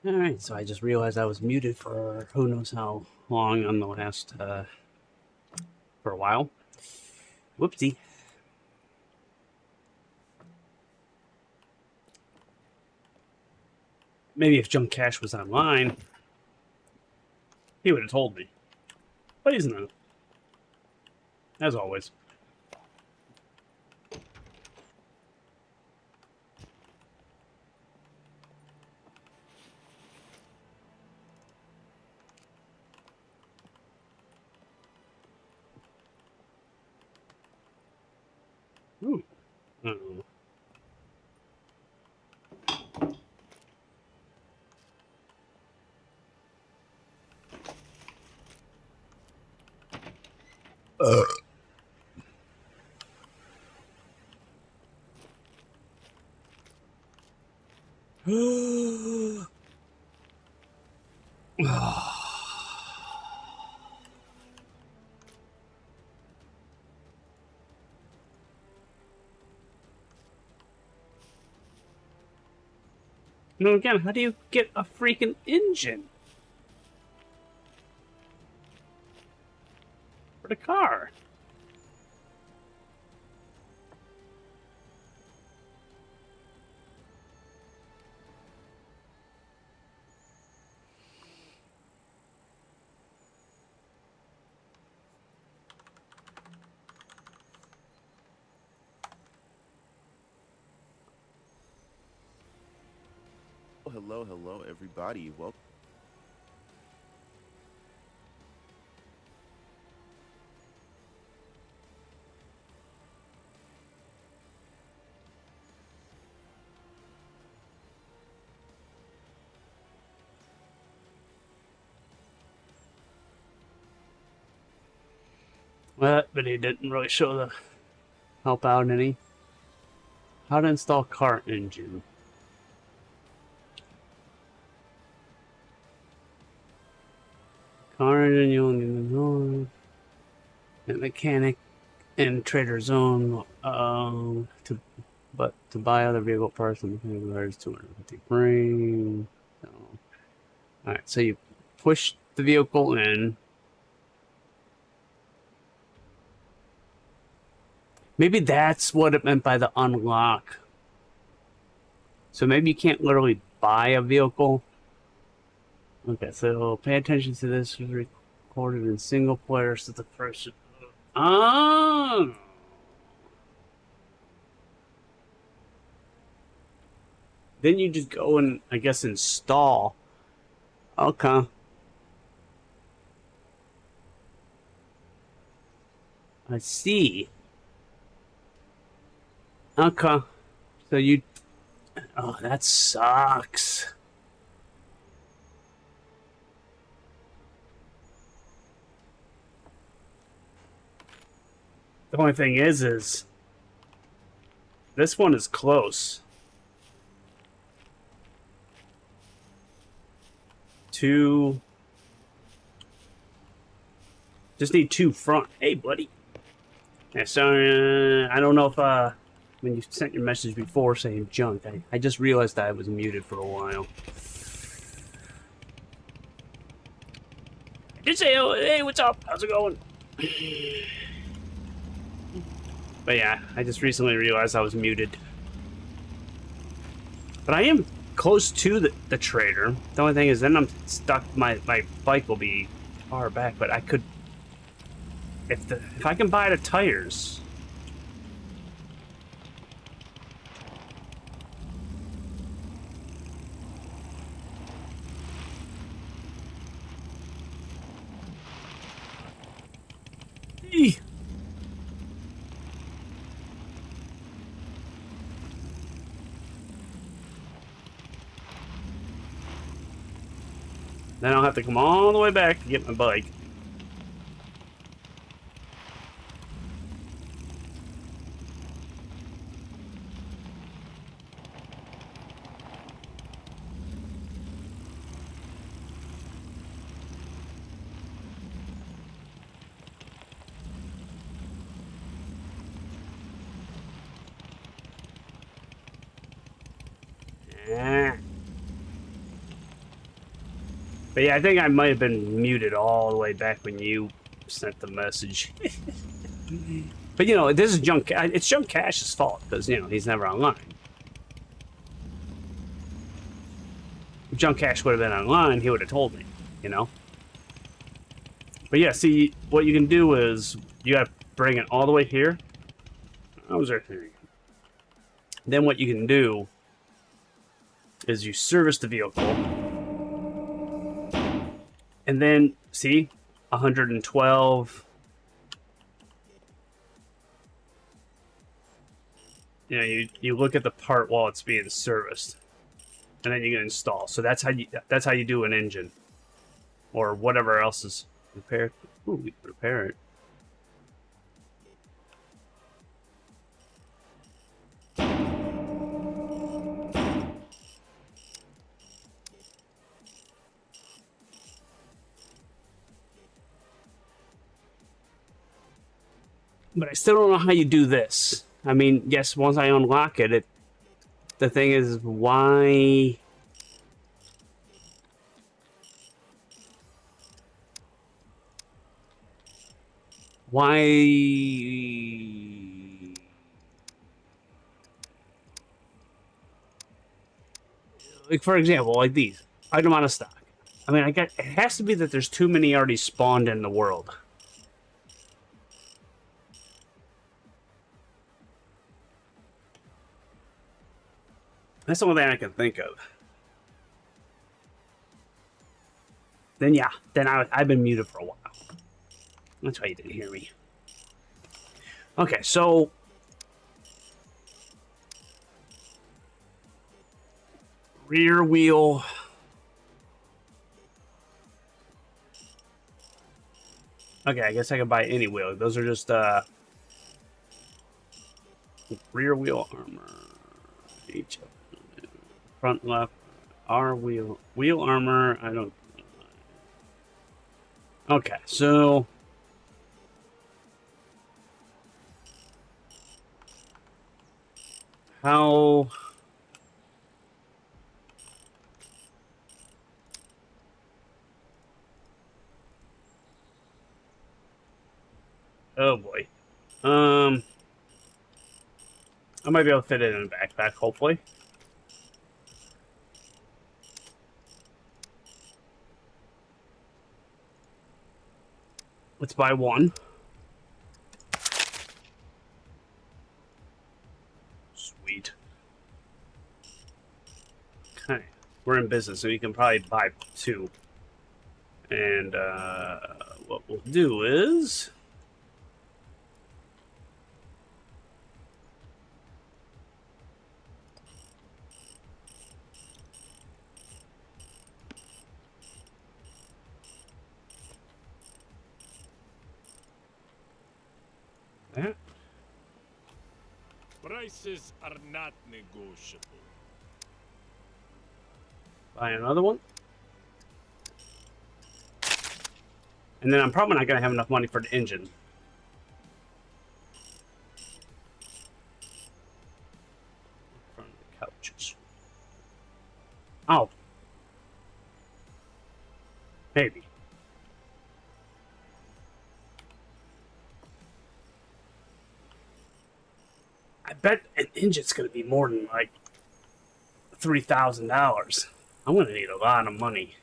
Alright, so I just realized I was muted for who knows how long on the last, for a while. Whoopsie. Maybe if Junk Cash was online, he would have told me. But he's not, as always. Ooh. Uh-oh. No, again, how do you get a freaking engine for the car? Hello, hello, everybody. Welcome. Well, but he didn't really show the help out any. How to install car engine. Car engine, you only know. Mechanic and trader zone to buy other vehicle parts and there's 250 frame. So, all right, so you push the vehicle in. Maybe that's what it meant by the unlock. So maybe you can't literally buy a vehicle. Okay, so pay attention to this. Recorded in single player so the person. Oh. Then you just go and I guess install. Okay. I see. Okay. So you. Oh, that sucks. The only thing is this one is close. Two. Just need two front. Hey, buddy. Yeah, so I don't know if when you sent your message before saying junk, I just realized I was muted for a while. Just say, oh, hey, what's up? How's it going? But yeah, I just recently realized I was muted. But I am close to the trader. The only thing is, then I'm stuck. My bike will be far back, but I could if I can buy the tires. Eeh. Then I'll have to come all the way back to get my bike. Yeah. But yeah, I think I might have been muted all the way back when you sent the message. But you know, this is junk. It's Junk Cash's fault because you know he's never online. If Junk Cash would have been online, he would have told me. You know. But yeah, see, what you can do is you got to bring it all the way here. How was there? Then what you can do is you service the vehicle, and then see, 112. You know, you look at the part while it's being serviced, and then you can install. So that's how you do an engine, or whatever else is repaired. Ooh, we can repair it. But I still don't know how you do this. I mean, yes, once I unlock it, the thing is, why? Why? Like, for example, like these. Item out of stock. I mean, it has to be that there's too many already spawned in the world. That's the only thing I can think of. Then yeah, I've been muted for a while. That's why you didn't hear me. Okay, so rear wheel. Okay, I guess I can buy any wheel. Those are just rear wheel armor. Each front left. R wheel armor. I don't. Okay, so how? Oh boy. I might be able to fit it in a backpack, hopefully. Let's buy one. Sweet. Okay. We're in business, so you can probably buy two. And what we'll do is... that. Prices are not negotiable. Buy another one. And then I'm probably not going to have enough money for the engine. From the couches. Oh. Maybe. I bet an engine's going to be more than like $3,000. I'm going to need a lot of money.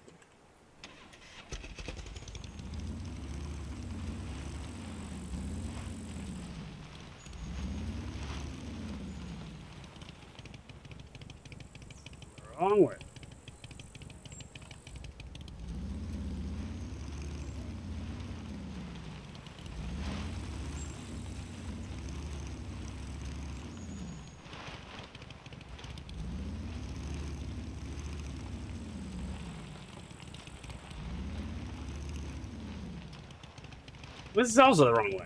Wrong way. This is also the wrong way.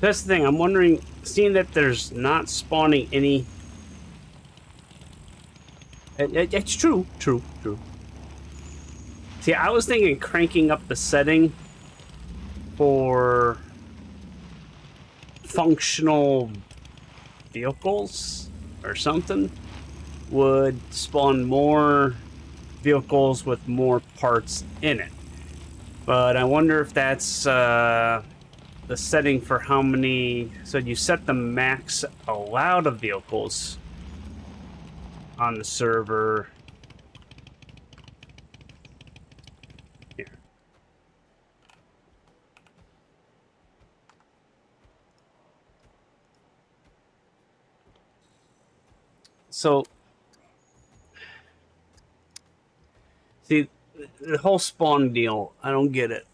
That's the thing. I'm wondering, seeing that there's not spawning any. It's true. See, I was thinking cranking up the setting for functional vehicles or something would spawn more vehicles with more parts in it. But I wonder if that's the setting for how many. So you set the max allowed of vehicles on the server. Here. So, see, the whole spawn deal, I don't get it.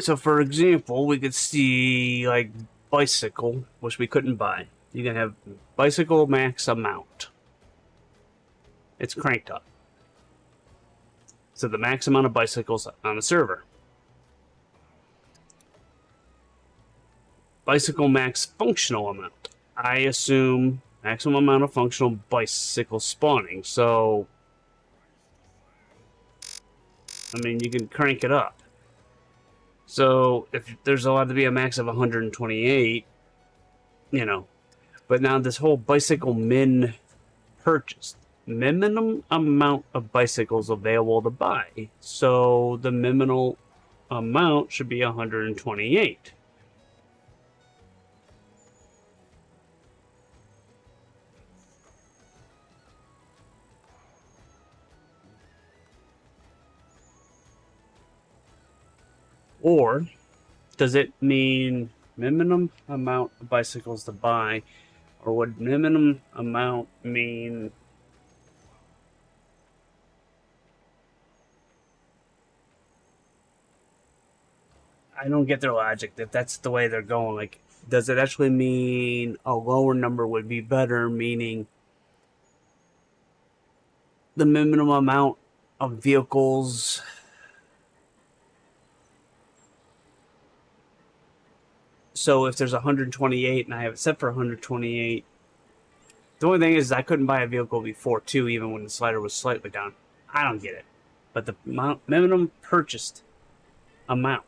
So for example, we could see like bicycle, which we couldn't buy. You can have bicycle max amount. It's cranked up. So the max amount of bicycles on the server. Bicycle max functional amount. I assume maximum amount of functional bicycle spawning. So, I mean, you can crank it up. So if there's allowed to be a max of 128, you know. But now this whole bicycle min purchase. Minimum amount of bicycles available to buy. So the minimum amount should be 128. Or does it mean minimum amount of bicycles to buy? Or would minimum amount mean I don't get their logic if that's the way they're going. Like, does it actually mean a lower number would be better, meaning the minimum amount of vehicles? So if there's 128 and I have it set for 128, the only thing is I couldn't buy a vehicle before too, even when the slider was slightly down. I don't get it. But the minimum purchased amount.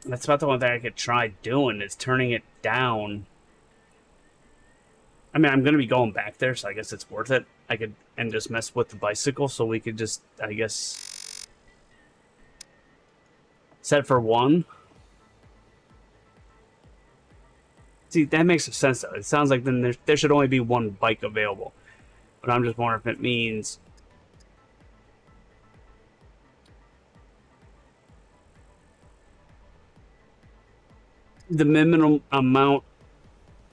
That's about the one thing I could try doing is turning it down. I mean, I'm going to be going back there, so I guess it's worth it. I could and just mess with the bicycle, so we could just, I guess, set for one. See, that makes sense, though. It sounds like then there should only be one bike available. But I'm just wondering if it means the minimum amount,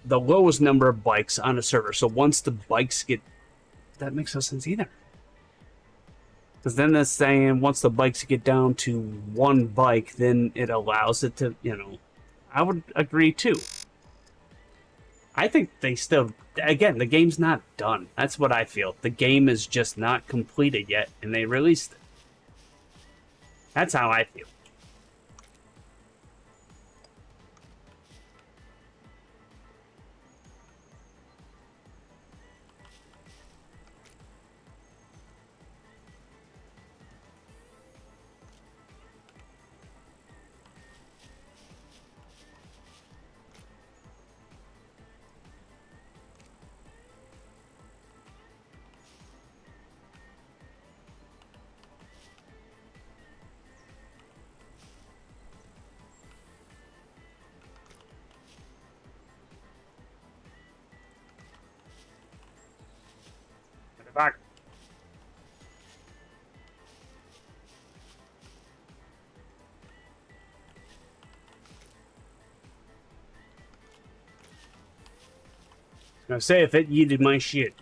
the lowest number of bikes on a server. So once the bikes get, that makes no sense either. Because then that's saying once the bikes get down to one bike, then it allows it to, I would agree too. I think they still, again, the game's not done. That's what I feel. The game is just not completed yet, and they released it. That's how I feel. Back. I was gonna say if it yeeted my shit.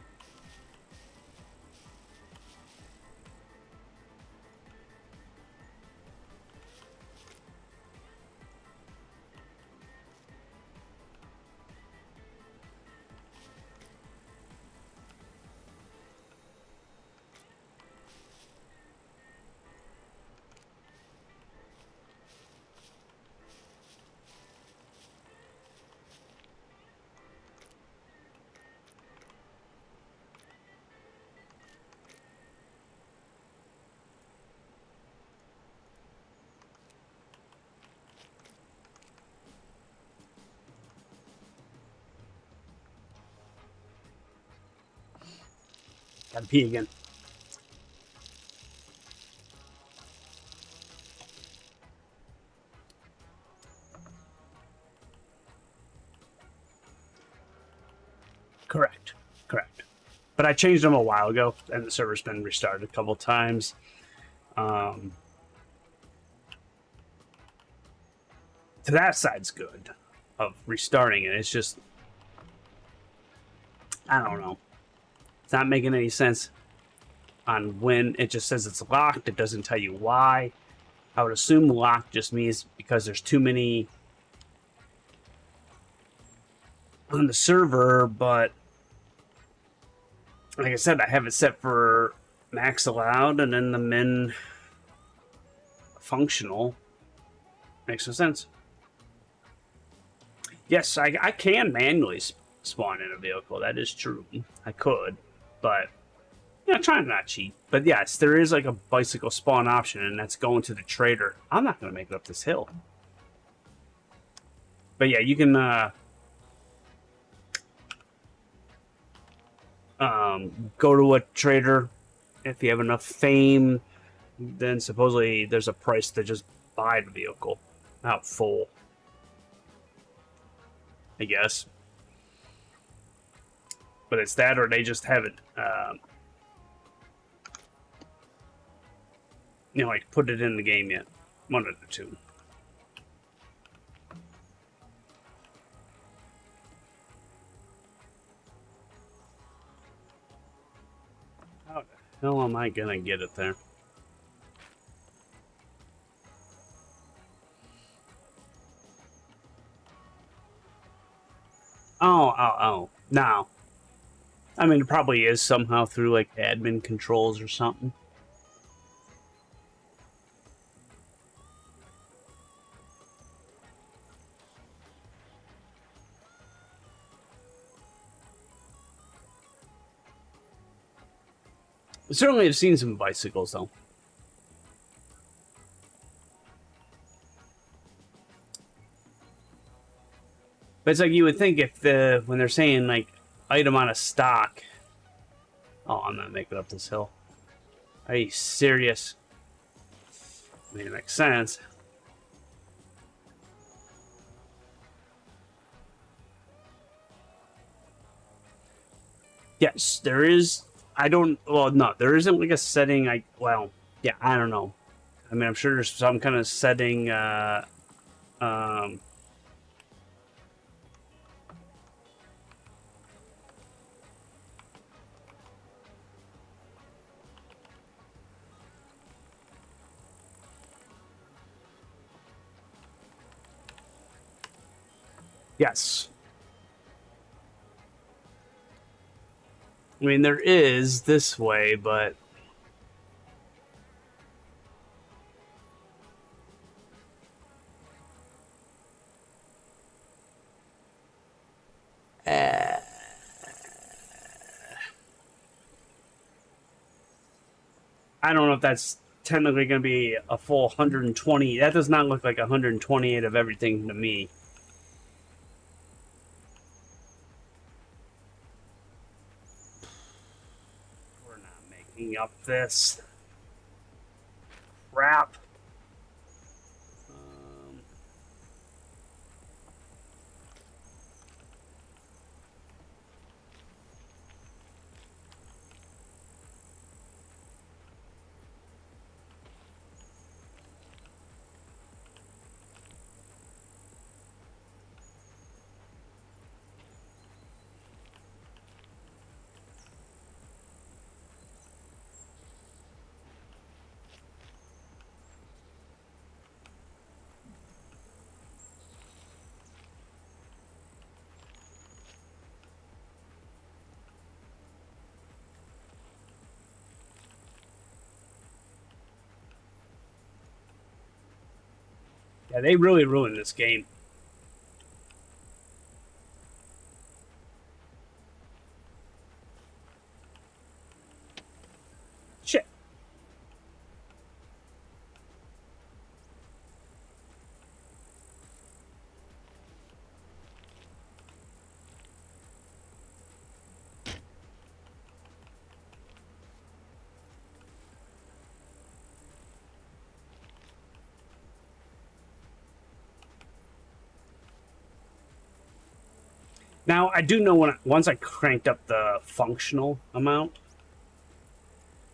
Gotta pee again. Correct. Correct. But I changed them a while ago, and the server's been restarted a couple times. So that side's good of restarting it. It's just, I don't know. It's not making any sense on when it just says it's locked. It doesn't tell you why. I would assume locked just means because there's too many on the server, but like I said, I have it set for max allowed and then the min functional. Makes no sense. Yes, I can manually spawn in a vehicle. That is true. I could, but yeah, trying to not cheat. But yes, there is like a bicycle spawn option, and that's going to the trader. I'm not going to make it up this hill. But yeah, you can go to a trader if you have enough fame. Then supposedly there's a price to just buy the vehicle, not full. I guess. But it's that, or they just haven't, like put it in the game yet. One of the two. How the hell am I gonna get it there? Oh. No. I mean, it probably is somehow through like admin controls or something. I certainly have seen some bicycles though. But it's like you would think if when they're saying like item on a stock. Oh, I'm not making up this hill. Are you serious? I mean, it makes sense. Yes, there is. I don't. Well, no, there isn't like a setting. Yeah, I don't know. I mean, I'm sure there's some kind of setting. Um, yes. I mean, there is this way, but I don't know if that's technically going to be a full 120. That does not look like 128 of everything to me. We're not making up this crap. Yeah, they really ruined this game. Shit. Now, I do know once I cranked up the functional amount,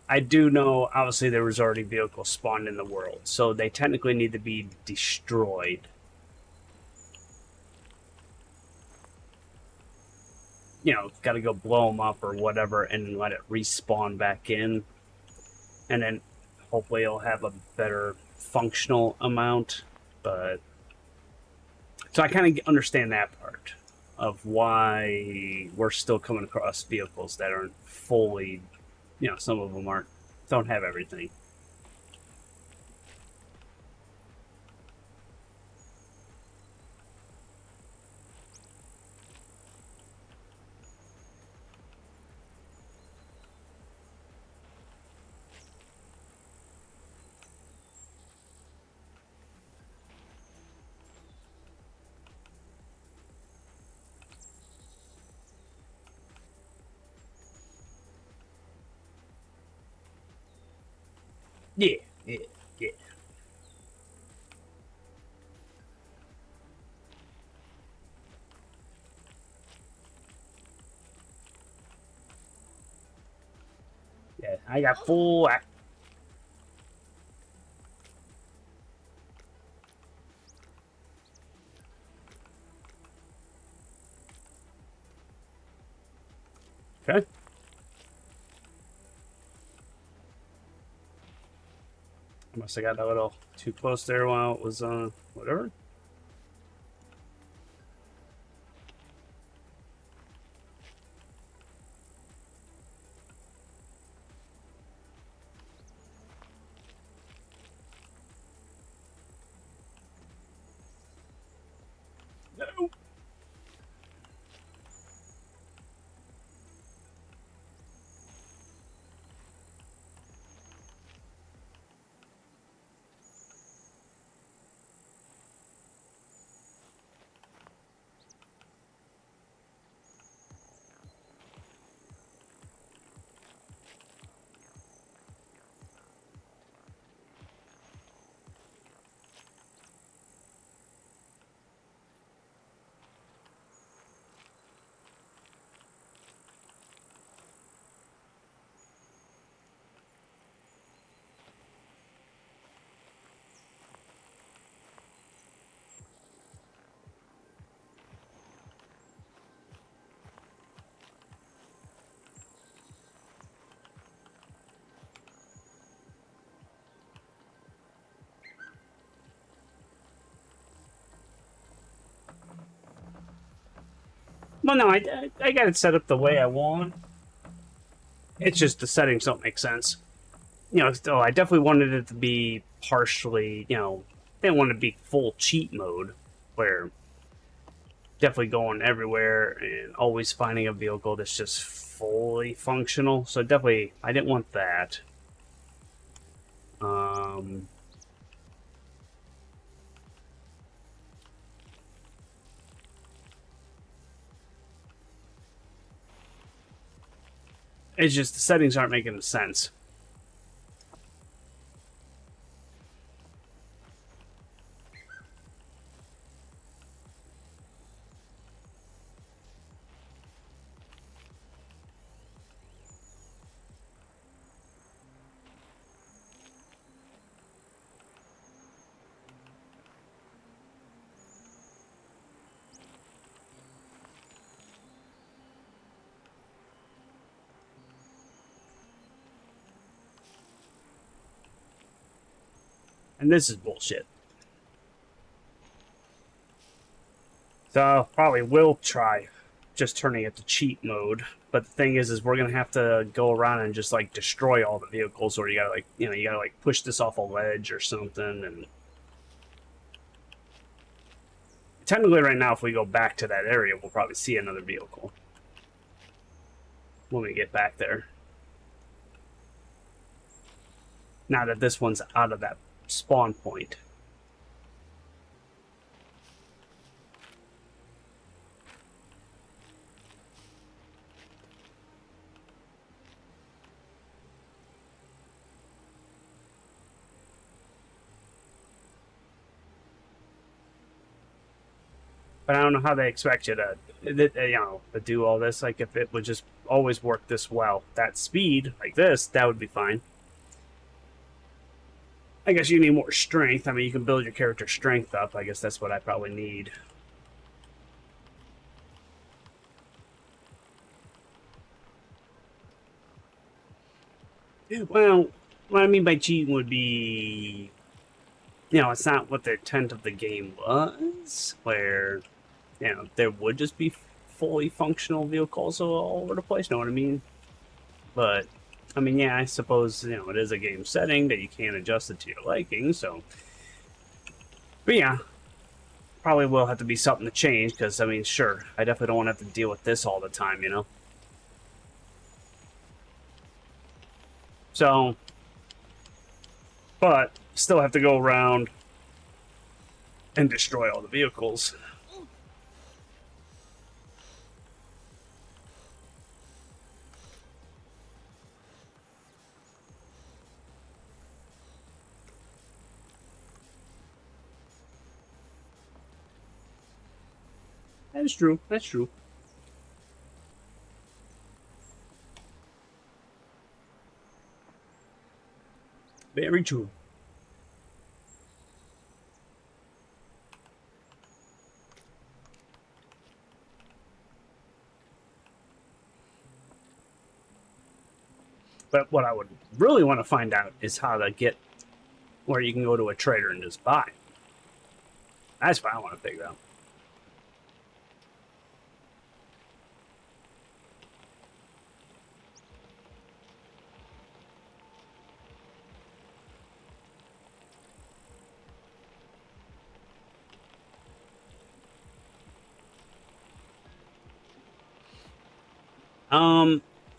I do know, obviously, there was already vehicles spawned in the world, so they technically need to be destroyed. You know, got to go blow them up or whatever and let it respawn back in. And then hopefully it'll have a better functional amount. But so I kind of understand that part of why we're still coming across vehicles that aren't fully, you know, some of them don't have everything. Yeah, yeah, yeah. Yeah, I got full. Okay. I must have got a little too close there while it was whatever. No. Well, no, I got it set up the way I want. It's just the settings don't make sense. You know, still, I definitely wanted it to be partially, you know, I didn't want it to be full cheat mode where definitely going everywhere and always finding a vehicle that's just fully functional. So definitely, I didn't want that. Um, it's just the settings aren't making sense. And this is bullshit. So probably will try just turning it to cheat mode. But the thing is we're gonna have to go around and just like destroy all the vehicles, or you gotta like, you know, you gotta like push this off a ledge or something. And technically, right now, if we go back to that area, we'll probably see another vehicle when we get back there. Now that this one's out of that spawn point. But I don't know how they expect you to do all this. Like, if it would just always work this well, that speed like this, that would be fine. I guess you need more strength. I mean, you can build your character strength up. I guess that's what I probably need. Well, what I mean by cheating would be, it's not what the intent of the game was, where, there would just be fully functional vehicles all over the place, know what I mean? But, I mean, yeah, I suppose, it is a game setting that you can't adjust it to your liking, so. But yeah, probably will have to be something to change, because, I mean, sure, I definitely don't want to have to deal with this all the time, So, but, still have to go around and destroy all the vehicles. That's true, that's true. Very true. But what I would really want to find out is how to get where you can go to a trader and just buy. That's what I want to figure out.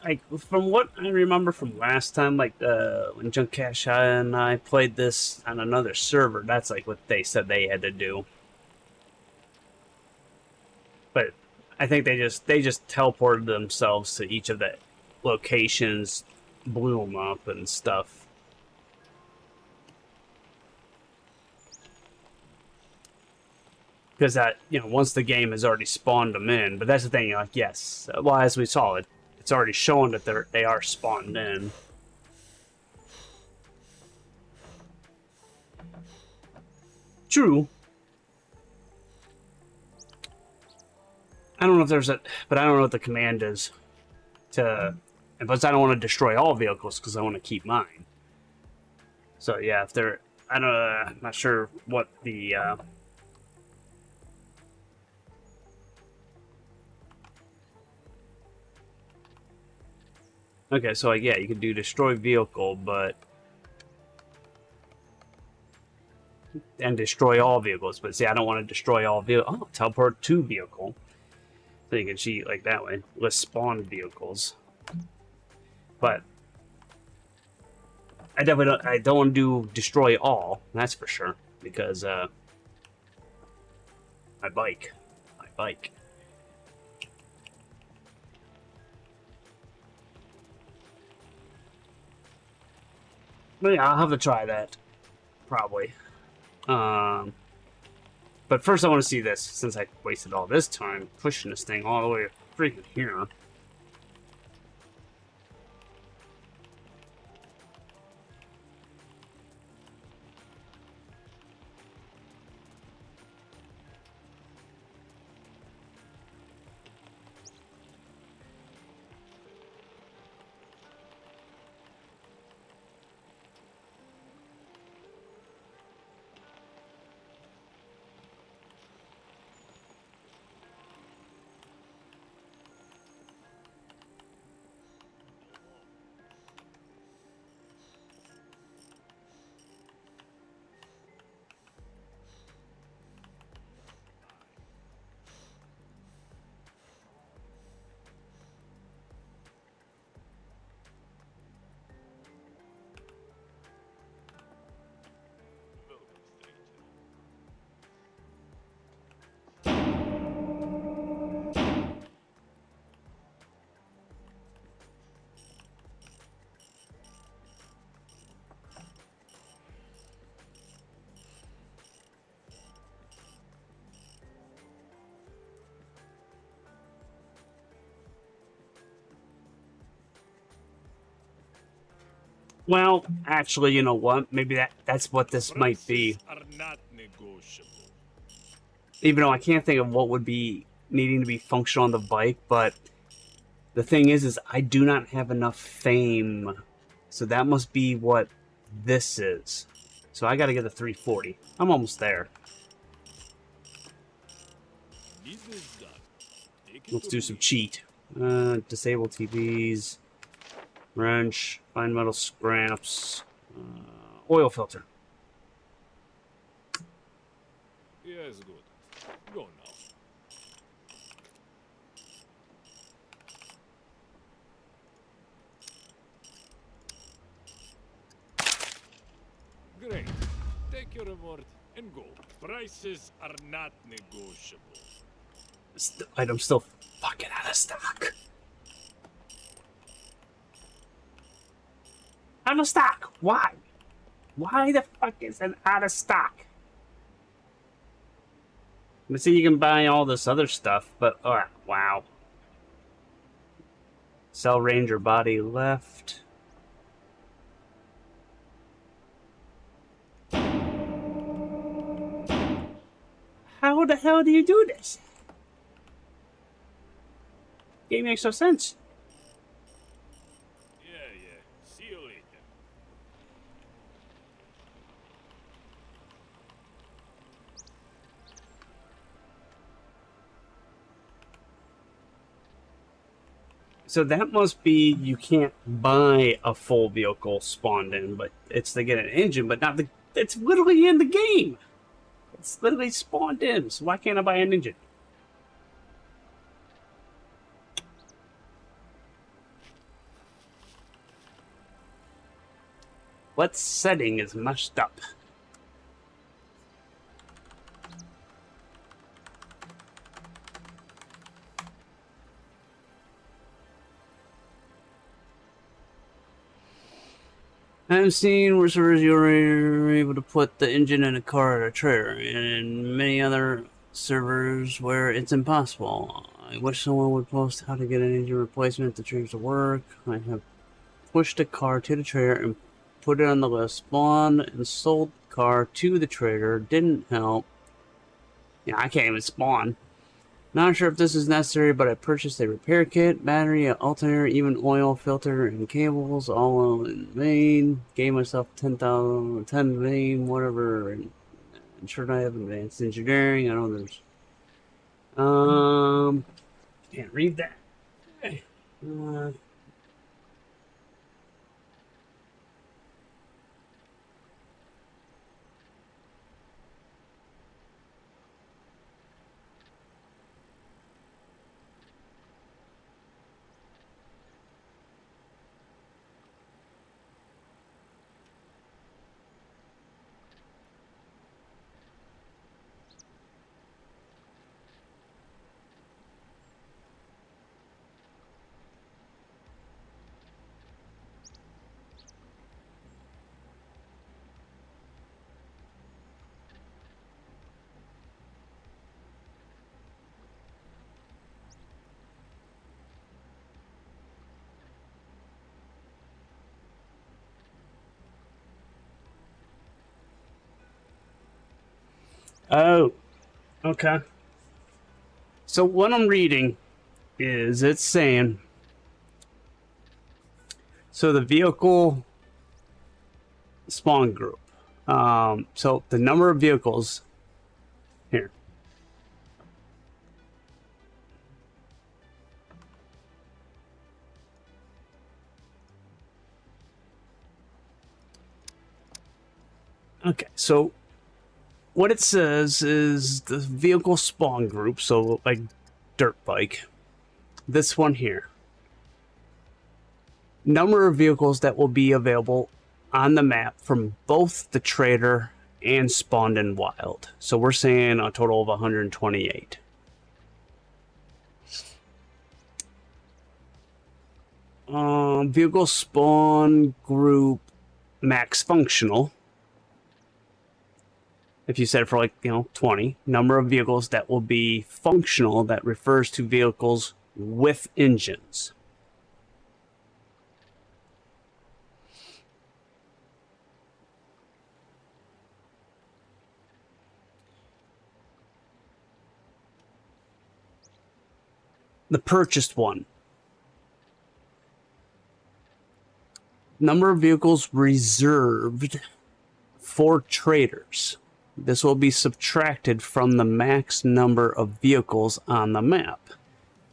Like from what I remember from last time, like when Junkash and I played this on another server, that's like what they said they had to do. But I think they just teleported themselves to each of the locations, blew them up and stuff. Because that, once the game has already spawned them in. But that's the thing, like, yes, well, as we saw it, it's already shown that they are spawned in. True. I don't know if there's but I don't know what the command is to. But I don't want to destroy all vehicles because I want to keep mine. So yeah, if they're, I'm not sure what the. Okay, so like, yeah, you can do destroy vehicle, but and destroy all vehicles. But see, I don't want to destroy all vehicles. Oh, teleport to vehicle. So you can cheat like that way. List spawn vehicles. But I don't want to do destroy all, that's for sure. Because my bike. My bike. But yeah, I'll have to try that. Probably. But first I want to see this, since I wasted all this time pushing this thing all the way freaking here. Well, actually, you know what? Maybe that's what this might be. Prices are not negotiable. Even though I can't think of what would be needing to be functional on the bike, but the thing is I do not have enough fame. So that must be what this is. So I gotta get a 340. I'm almost there. Business done. Take it Let's or do some leave it. cheat. Disable TVs. Wrench. Fine metal scraps. Oil filter. Yes, good. Go now. Great. Take your reward and go. Prices are not negotiable. This item's still fucking out of stock. Out of stock. Why? Why the fuck is it out of stock? Let's see, you can buy all this other stuff, but wow. Cell Ranger body left. How the hell do you do this? Game makes no sense. Yeah. See you later. So that must be you can't buy a full vehicle spawned in, but it's to get an engine, but not the. It's literally in the game. It's literally spawned in. So why can't I buy an engine? What setting is messed up? I've seen where servers you're able to put the engine in a car or a trailer, and in many other servers where it's impossible. I wish someone would post how to get an engine replacement to change the work. I have pushed a car to the trailer and put it on the list. Spawned and sold the car to the trailer. Didn't help. Yeah, I can't even spawn. Not sure if this is necessary, but I purchased a repair kit, battery, an alternator, even oil filter and cables, all in vain. Gave myself 10,000, 10 vain, whatever. And sure I have advanced engineering. I know there's can't read that. Okay. Oh, okay. So what I'm reading is it's saying so the vehicle spawn group. So the number of vehicles here. Okay, so what it says is the vehicle spawn group, so like dirt bike. This one here. Number of vehicles that will be available on the map from both the trader and spawned in wild. So we're saying a total of 128. Vehicle spawn group max functional. If you set it for like, 20, number of vehicles that will be functional, that refers to vehicles with engines. the purchased one. Number of vehicles reserved for traders. This will be subtracted from the max number of vehicles on the map.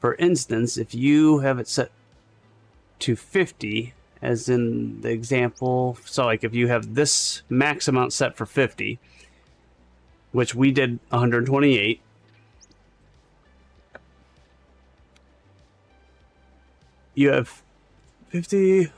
For instance, if you have it set to 50, as in the example, so like if you have this max amount set for 50, which we did 128, you have 50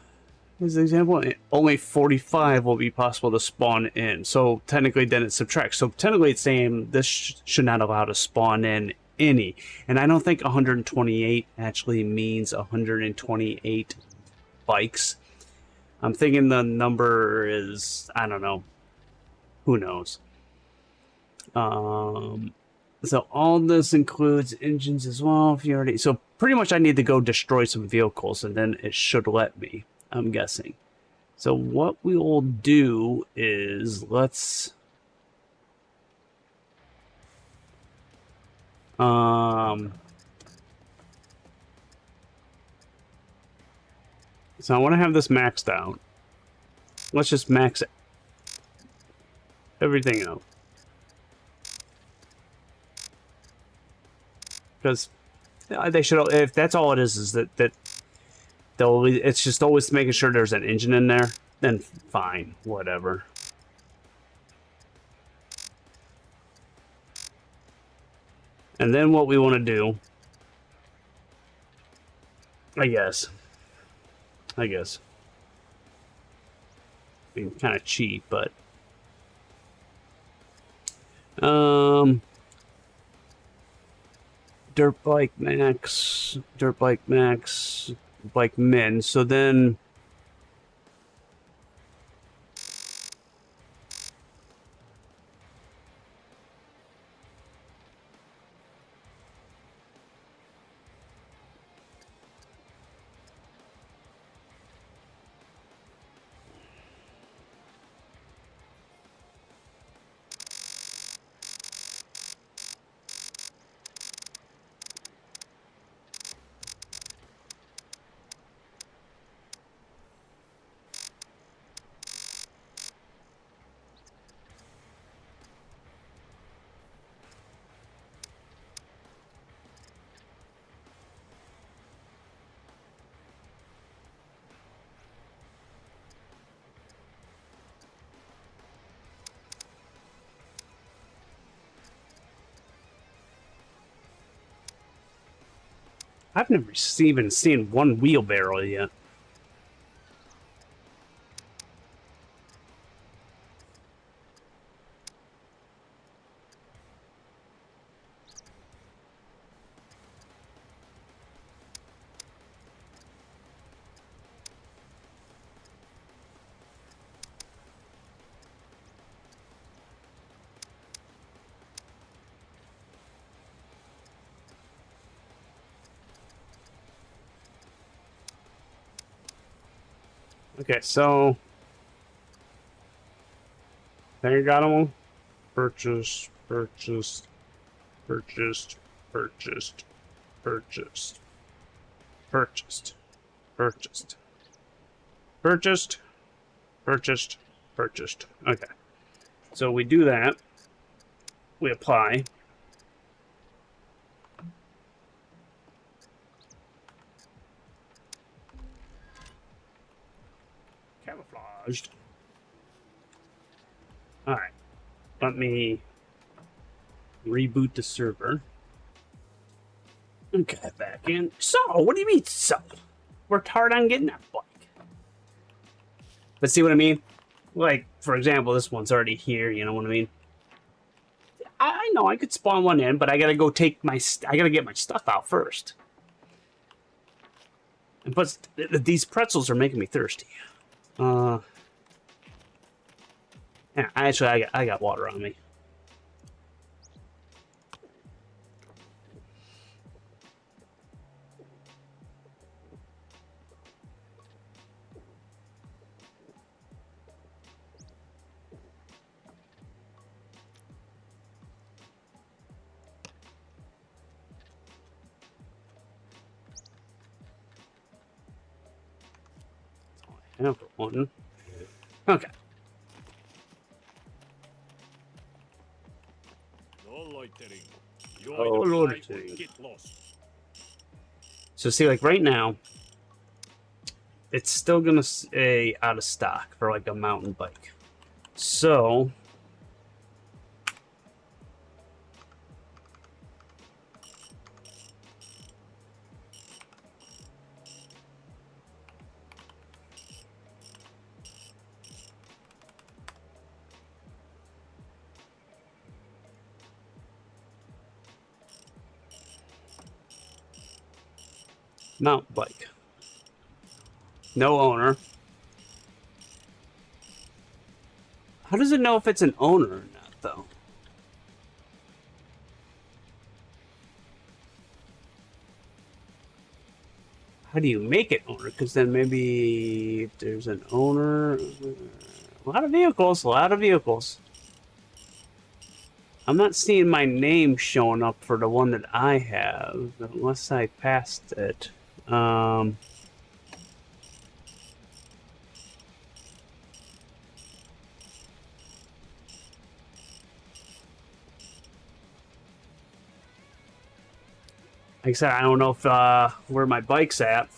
as an example, only 45 will be possible to spawn in. So technically then it subtracts. So technically it's saying this should not allow to spawn in any. And I don't think 128 actually means 128 bikes. I'm thinking the number is, I don't know. Who knows? So all this includes engines as well. If you already, so pretty much I need to go destroy some vehicles and then it should let me, I'm guessing. So what we will do is let's so I want to have this maxed out. Let's just max everything out. Because they should, if that's all it is that they'll, it's just always making sure there's an engine in there, then fine, whatever. And then what we want to do, I guess, being kind of cheap, but dirt bike max, bike min. So then I've never even seen one wheelbarrow yet. Okay, so there you got them. Purchased, purchased, purchased, purchased, purchased, purchased, purchased, purchased, purchased, purchased. Okay, so we do that. We apply. Camouflaged. Alright. Let me reboot the server. And get back in. So, what do you mean, so? Worked hard on getting that bike. But see what I mean? Like, for example, this one's already here, you know what I mean? I know I could spawn one in, but I gotta go take my... I gotta get my stuff out first. And plus, these pretzels are making me thirsty. Yeah, actually, I got water on me. have one. Okay. No loitering. You Oh, either fly loitering. or get lost. So see, like right now, it's still gonna stay out of stock for like a mountain bike. So mountain bike. No owner. How does it know if it's an owner or not, though? How do you make it owner? Because then maybe if there's an owner... A lot of vehicles, a lot of vehicles. I'm not seeing my name showing up for the one that I have, unless I passed it. Like I said, I don't know if where my bike's at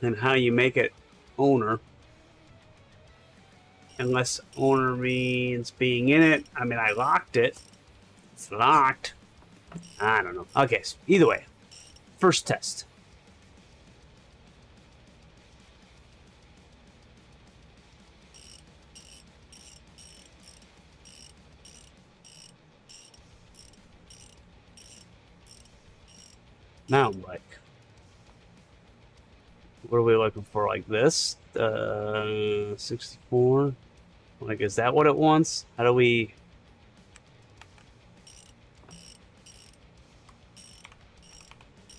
and how you make it owner. Unless owner means being in it. I mean, I locked it. It's locked. I don't know. Okay, so either way. First test. Mountain bike. What are we looking for? Like this? 64? Like, is that what it wants? How do we...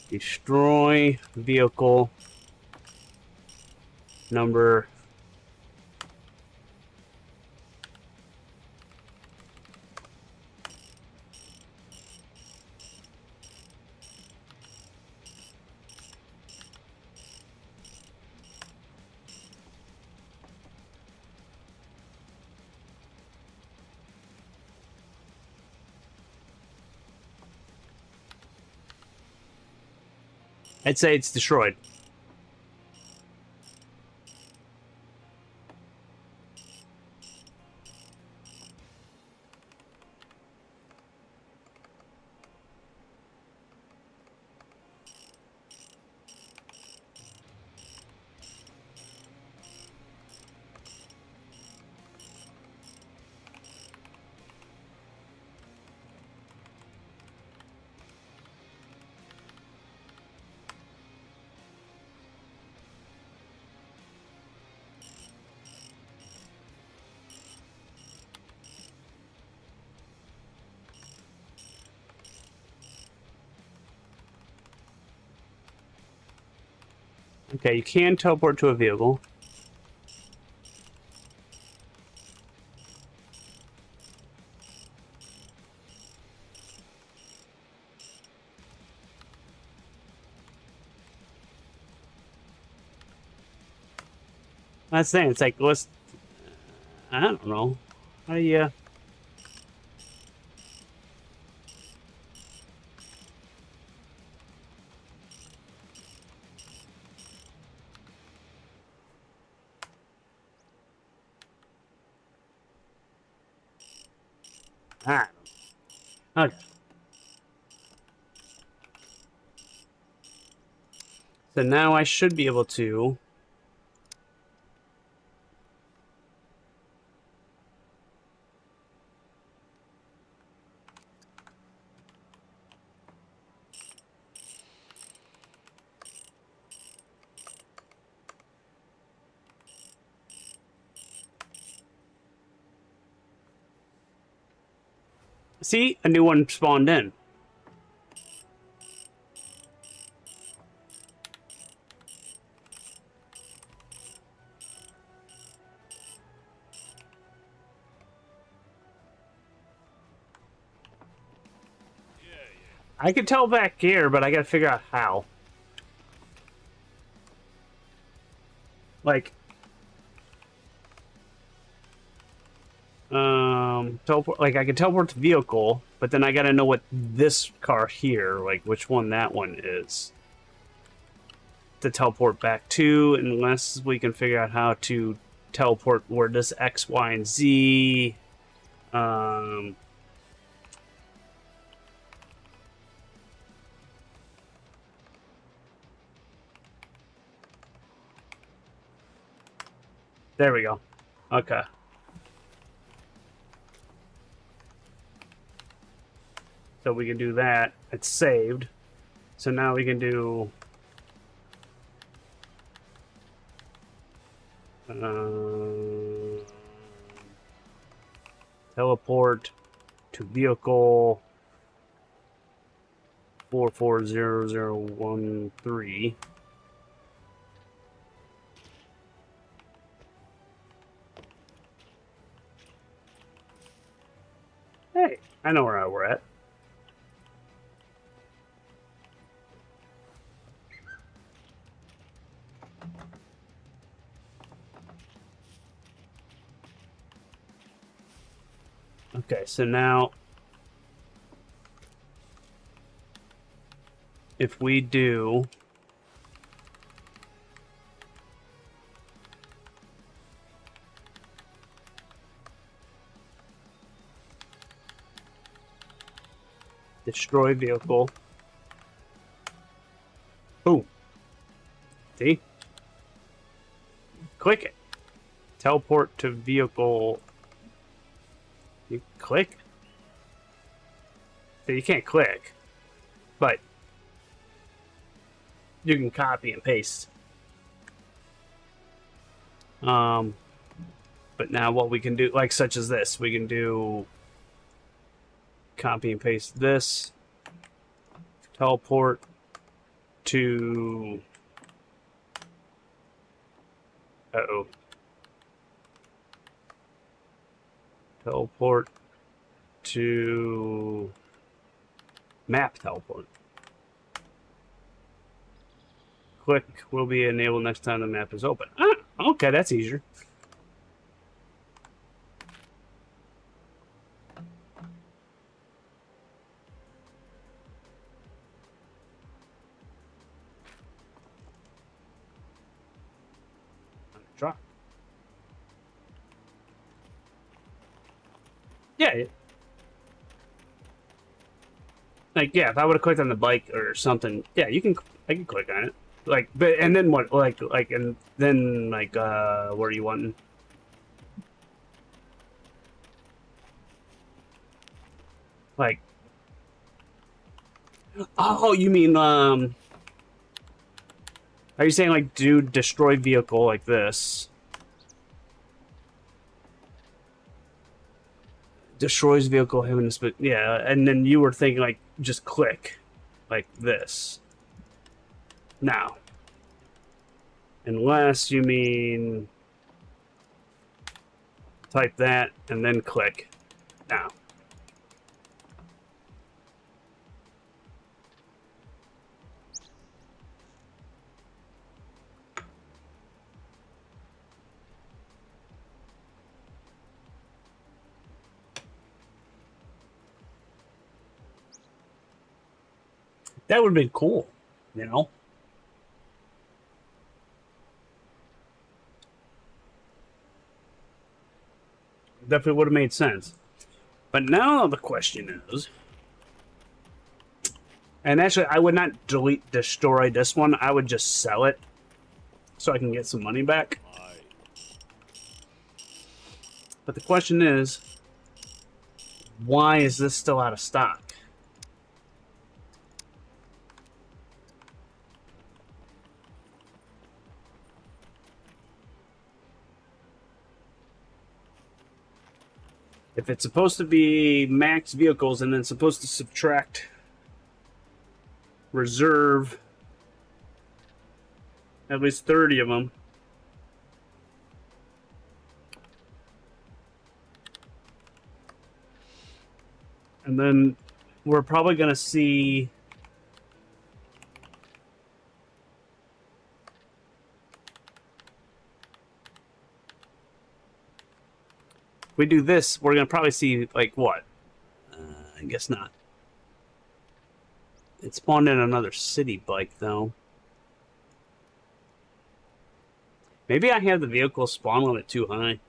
Destroy vehicle number... I'd say it's destroyed. Okay, you can teleport to a vehicle. That's the thing. It's like, let's... I don't know. How do you... Ah. Okay. So now I should be able to... See? A new one spawned in. I could tell back here, but I gotta figure out how. Like, teleport. Like I can teleport to vehicle, but then I gotta know what this car here, like which one that one is, to teleport back to. Unless we can figure out how to teleport where this X, Y, and Z. There we go. Okay. So we can do that. It's saved. So now we can do teleport to vehicle 440013. Hey, I know where we're at. Okay, so now if we do destroy vehicle, boom, see? Click it. Teleport to vehicle. You click? So you can't click, but you can copy and paste. But now what we can do, like such as this, we can do copy and paste this, teleport to, teleport to map teleport. Click will be enabled next time the map is open. Ah, okay, that's easier. Try. Yeah. Like, yeah, if I would have clicked on the bike or something, yeah, I can click on it. Like, but, and then what, and then, where are you wanting? Like, oh, you mean, are you saying, like, do destroy vehicle like this? Destroys vehicle, having this, but yeah, and then you were thinking, like, just click, like this. Now. Unless you mean type that and then click. Now. That would have been cool, you know? Definitely would have made sense. But now the question is, and actually I would not destroy this one, I would just sell it so I can get some money back. But the question is, why is this still out of stock? If it's supposed to be max vehicles and then supposed to subtract reserve at least 30 of them. And then we're probably going to see we do this, we're gonna probably see like what? I guess not. It spawned in another city bike though. Maybe I have the vehicle spawn limit too high.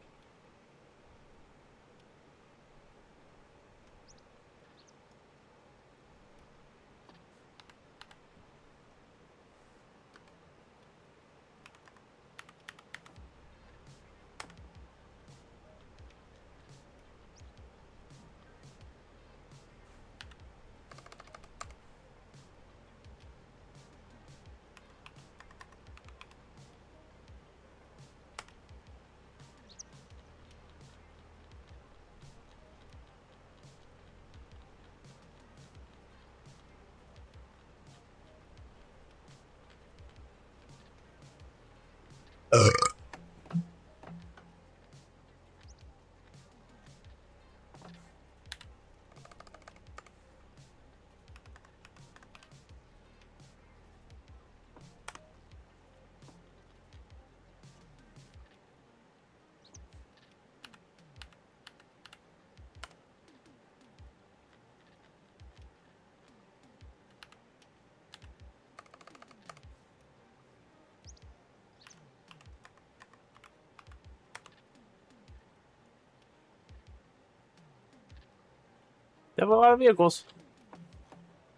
They have a lot of vehicles.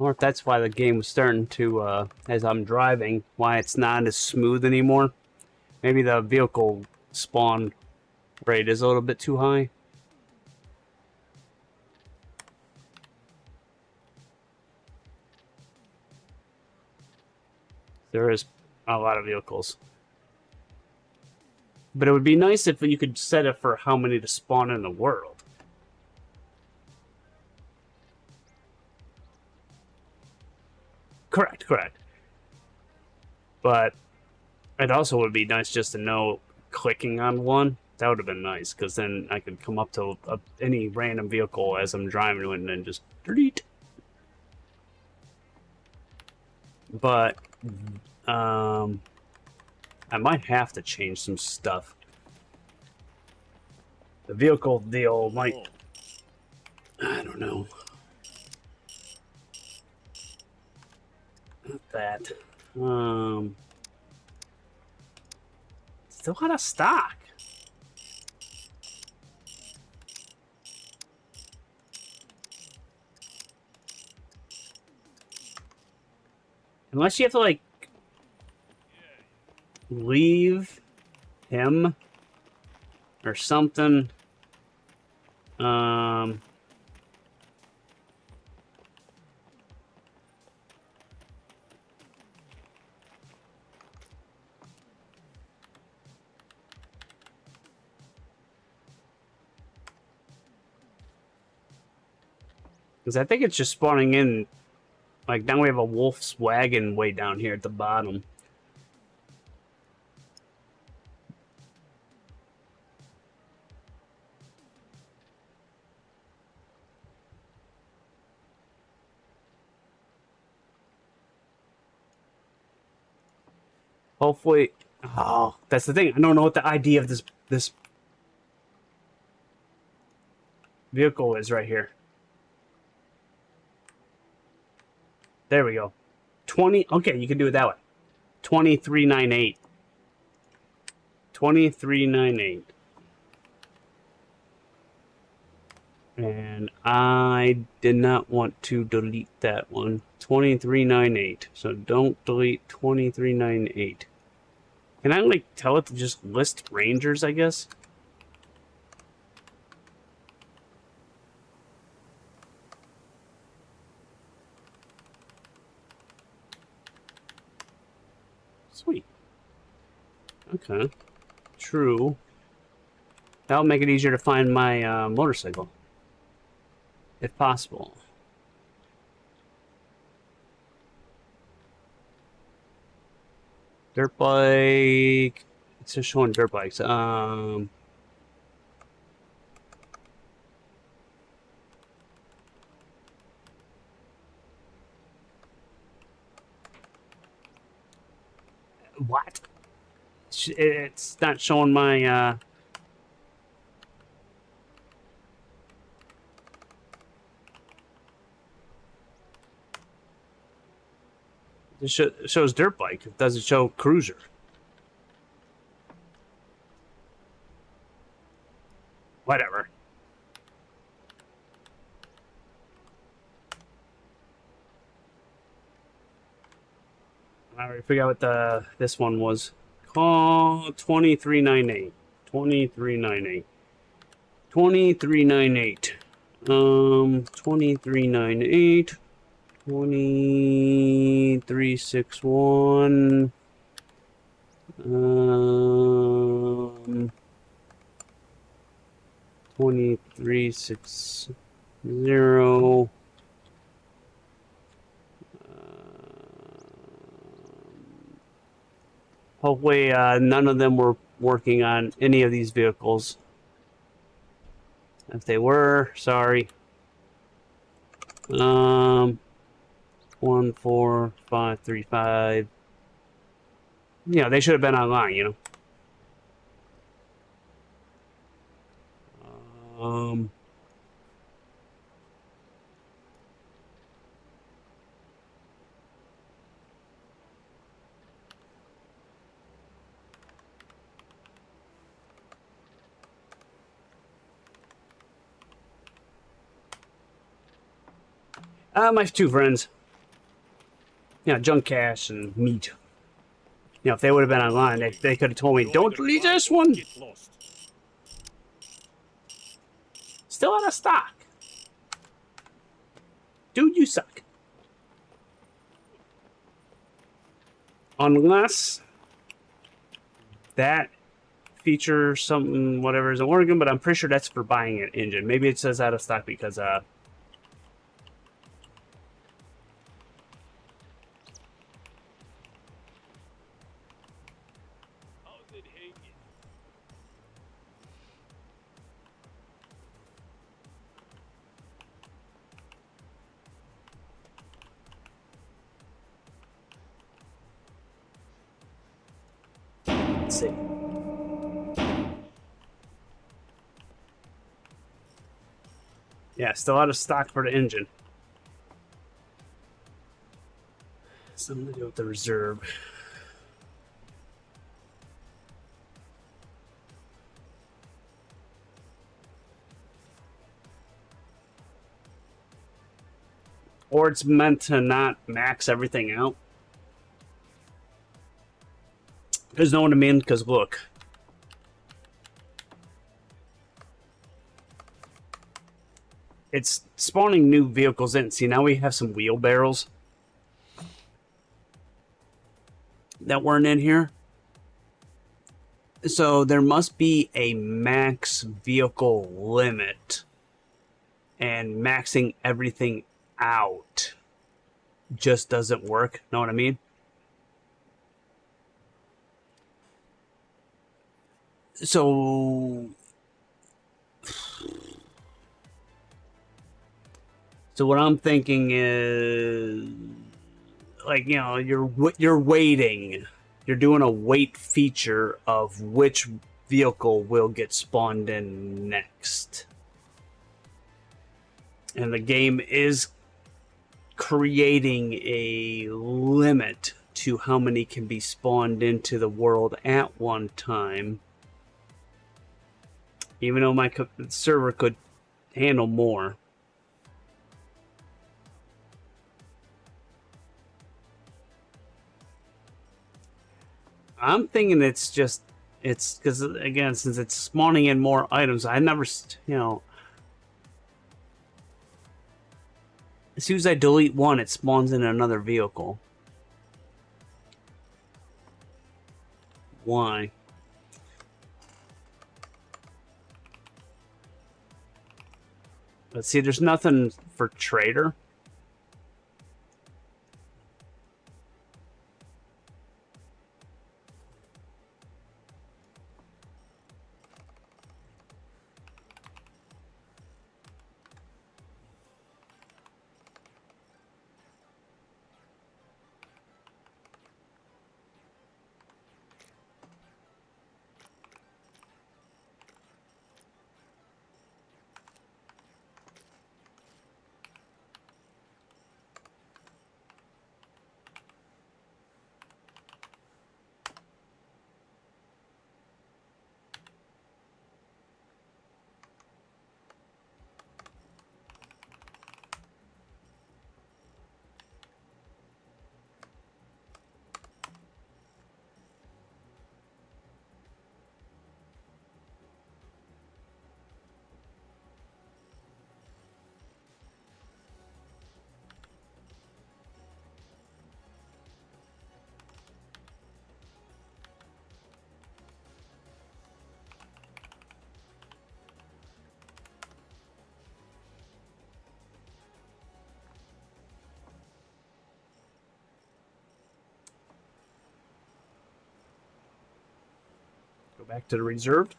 Or if that's why the game was starting to, as I'm driving, why it's not as smooth anymore. Maybe the vehicle spawn rate is a little bit too high. There is a lot of vehicles. But it would be nice if you could set it for how many to spawn in the world. Correct, correct. But it also would be nice just to know clicking on one. That would have been nice, because then I could come up to any random vehicle as I'm driving to it and then just delete. But I might have to change some stuff. The vehicle deal might... I don't know. Not that. Still out of stock. Unless you have to, like, leave him or something. Because I think it's just spawning in. Like, now we have a wolf's wagon way down here at the bottom. Hopefully... Oh, that's the thing. I don't know what the ID of this vehicle is right here. There we go. 20... Okay, you can do it that way. 2398. 2398. And I did not want to delete that one. 2398. So don't delete 2398. Can I, like, tell it to just list rangers, I guess? Sweet. Okay. True. That'll make it easier to find my motorcycle. If possible. Dirt bike. It's just showing dirt bikes. What? It's not showing my It shows dirt bike. It doesn't show cruiser. Whatever. I already forgot what this one was. Call 2398. 2398. 2398. 2398. 2361. 2360. Hopefully, none of them were working on any of these vehicles. If they were, sorry. 14535. Yeah, they should have been online, you know. My two friends. Junk cash and meat. If they would have been online, they could have told me, You don't either delete fight this or one. get lost. Still out of stock. Dude, you suck. Unless that feature something, whatever isn't working, but I'm pretty sure that's for buying an engine. Maybe it says out of stock because, How's it hanging? let's see. Yeah, still out of stock for the engine. Something to do with the reserve. Or it's meant to not max everything out. Because know what I mean? Because look. It's spawning new vehicles in. See, now we have some wheelbarrows that weren't in here. So there must be a max vehicle limit. And maxing everything out just doesn't work. Know what I mean? So what I'm thinking is, like, you're waiting. You're doing a wait feature of which vehicle will get spawned in next. And the game is creating a limit to how many can be spawned into the world at one time. Even though my server could handle more. I'm thinking it's because, again, since it's spawning in more items, I never, as soon as I delete one, it spawns in another vehicle. Why? Let's see, there's nothing for trader. back to the reserved.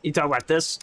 You talk about this?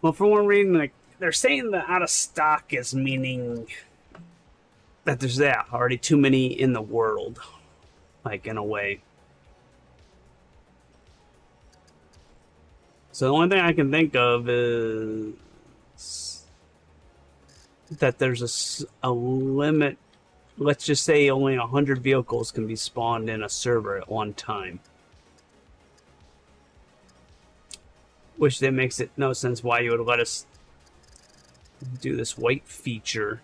Well, for one reason, like they're saying that out of stock is meaning that there's already too many in the world, like in a way. So the only thing I can think of is that there's a limit. Let's just say only 100 vehicles can be spawned in a server at one time. Which then makes it no sense why you would let us do this white feature.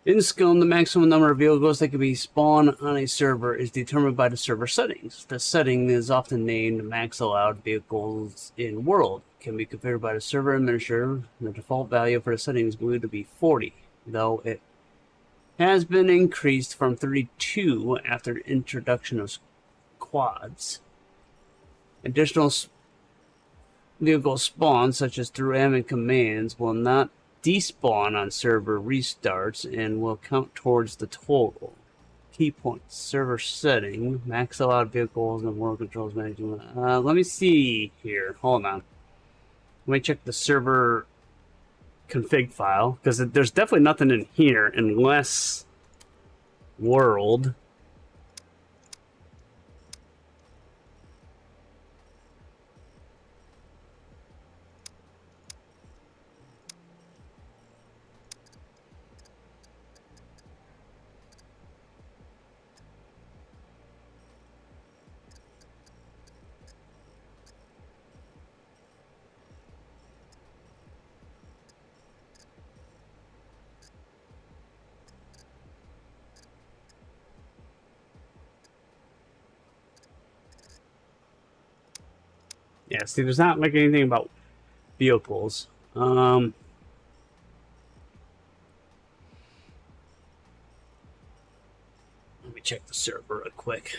In Scum, the maximum number of vehicles that can be spawned on a server is determined by the server settings. The setting is often named max allowed vehicles in world. It can be configured by the server administrator. The default value for the setting is believed to be 40, though it has been increased from 32 after the introduction of quads. Additional vehicle spawns, such as through admin commands, will not despawn on server restarts and will count towards the total. Key points: server setting, max allowed vehicles, and world controls management. Let me see here. Hold on. Let me check the server config file, because there's definitely nothing in here unless world. Yeah, see, there's not like anything about vehicles. Let me check the server real quick.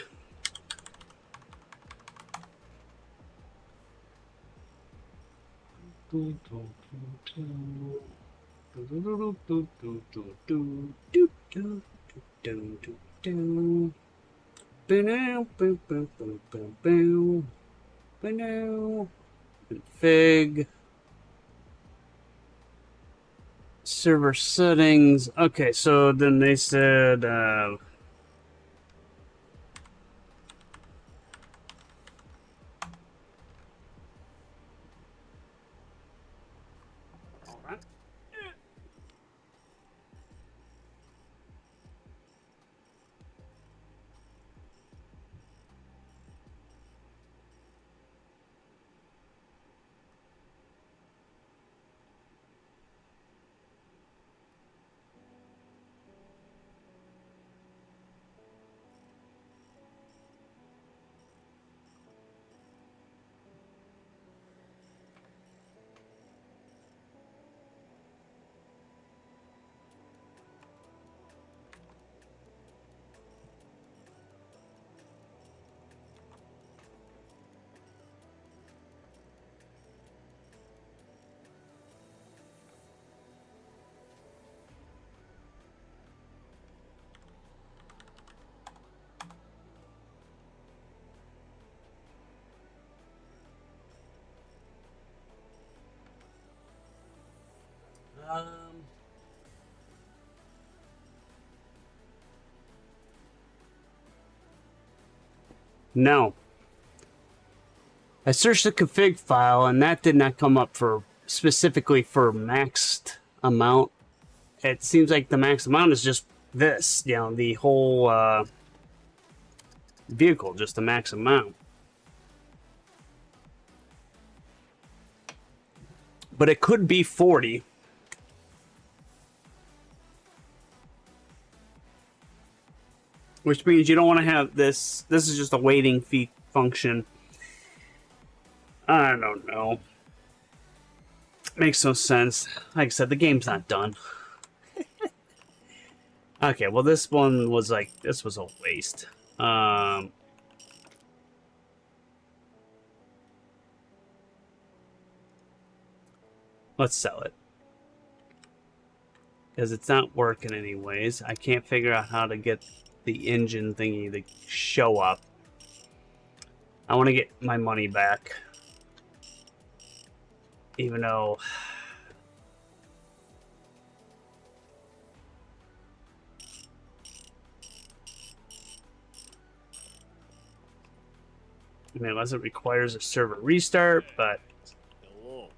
Config. Server settings. Okay, so then they said all right. No. I searched the config file and that did not come up for specifically for maxed amount. It seems like the max amount is just this, you know, the whole vehicle, just the max amount. But it could be 40. Which means you don't want to have this. This is just a waiting fee function. I don't know. Makes no sense. Like I said, the game's not done. Okay, well this one was like, this was a waste. Let's sell it. Because it's not working anyways. I can't figure out how to get the engine thingy to show up. I want to get my money back. Even though... I mean, unless it requires a server restart, but... Hello.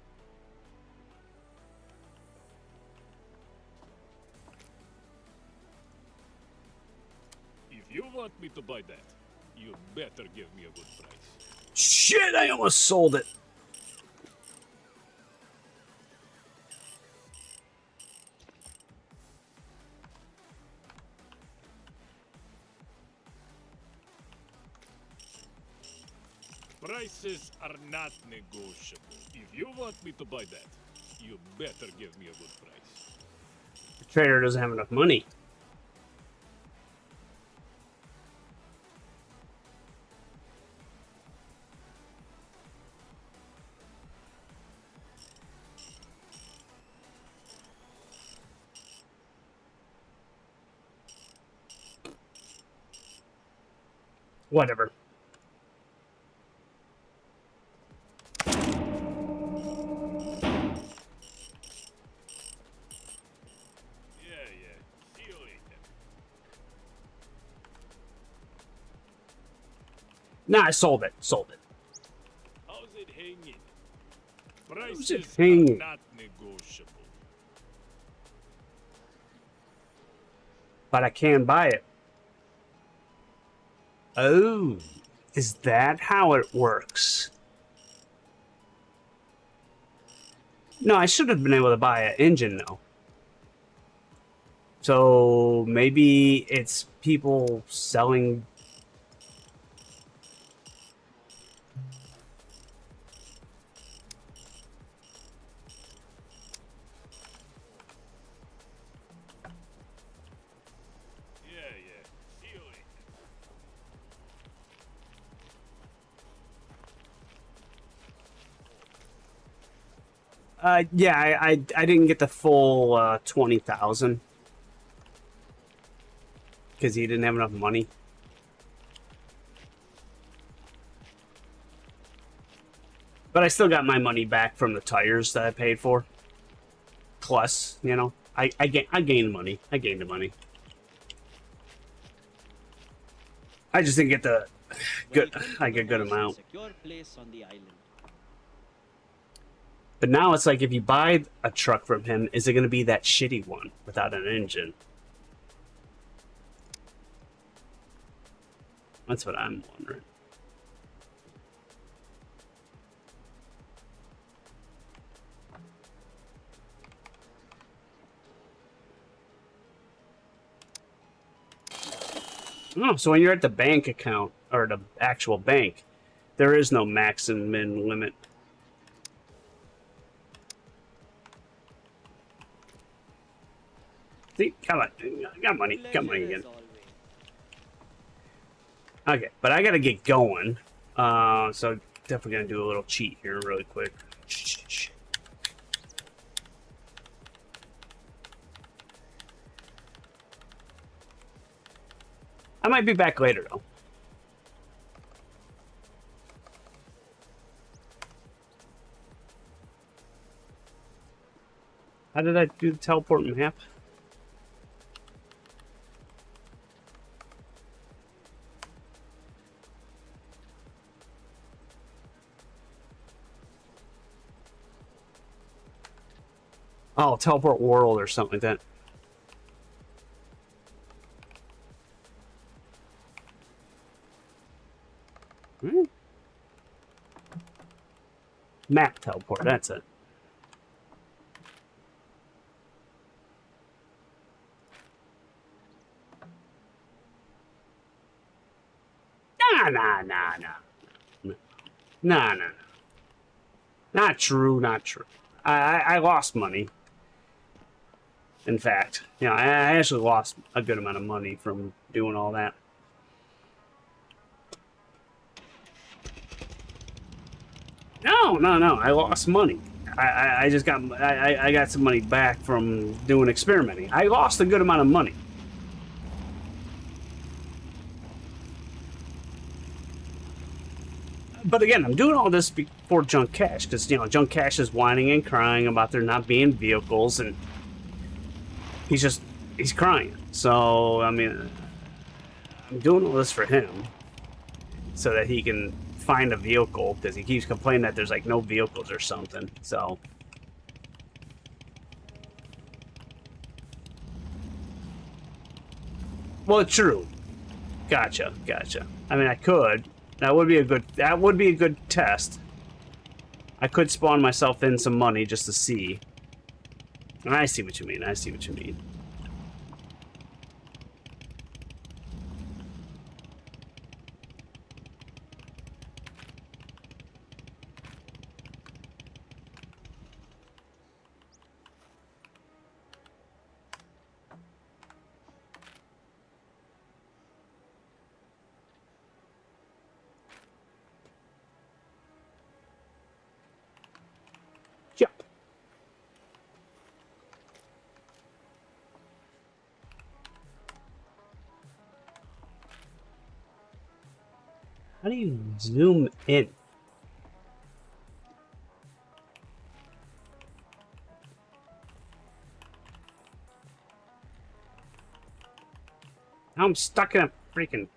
If you want me to buy that, you better give me a good price. Shit, I almost sold it. Prices are not negotiable. If you want me to buy that, you better give me a good price. The trader doesn't have enough money. Whatever. Yeah. See you later. Nah, I sold it. Sold it. How's it hanging? How's it Prices hanging? are not negotiable. But I can buy it. Oh, is that how it works? No, I should have been able to buy an engine though. So maybe it's people selling. Yeah. See you later. Yeah, I didn't get the full 20,000 because he didn't have enough money. But I still got my money back from the tires that I paid for. Plus, you know, I gained money. I gained the money. I just didn't get the good, like a good amount. Secure place on the island. But now it's like if you buy a truck from him, is it going to be that shitty one without an engine? That's what I'm wondering. Oh, so when you're at the bank account, or the actual bank, there is no max and min limit. See, come on, got money again. Okay, but I gotta get going. So definitely gonna do a little cheat here really quick. I might be back later though. How did I do the teleport map? Oh, teleport world or something like that. Hmm. Map teleport, that's it. Nah. Nah. Not true, not true. I lost money. In fact, you know, I actually lost a good amount of money from doing all that. No. I lost money. I just got I got some money back from doing experimenting. I lost a good amount of money. But again, I'm doing all this before Junk Cash, because, you know, Junk Cash is whining and crying about there not being vehicles, and he's crying. So, I mean, I'm doing all this for him so that he can find a vehicle, because he keeps complaining that there's, like, no vehicles or something. So, well, true. Gotcha. I mean, I could. That would be a good test. I could spawn myself in some money just to see. And I see what you mean. Yep. How do you zoom in? Now I'm stuck in a freaking...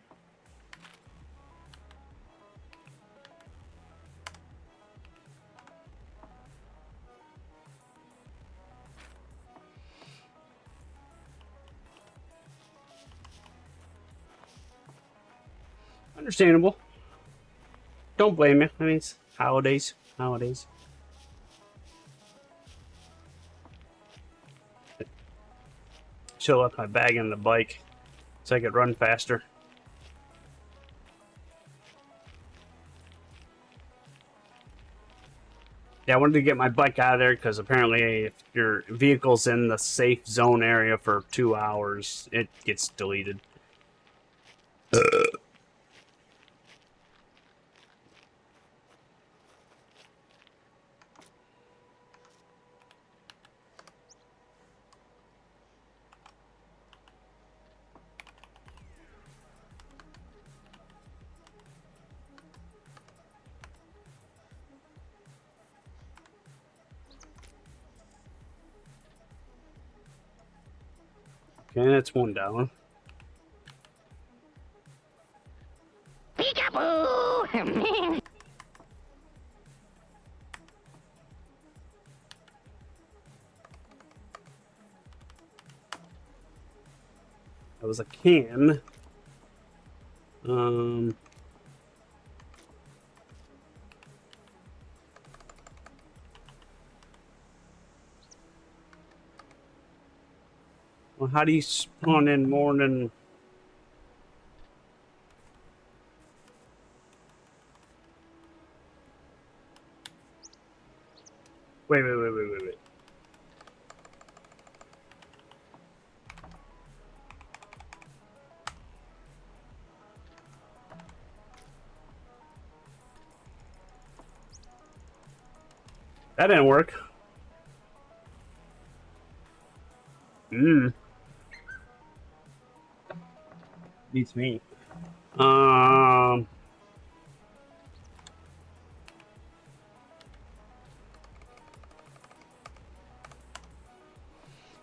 Understandable. Don't blame me. I mean, it's holidays. Should have left my bag in the bike so I could run faster. Yeah, I wanted to get my bike out of there because apparently if your vehicle's in the safe zone area for 2 hours, it gets deleted. Okay, that's one down. Peekaboo! That was a can. Well, how do you spawn in more than... Wait. That didn't work. Beats me.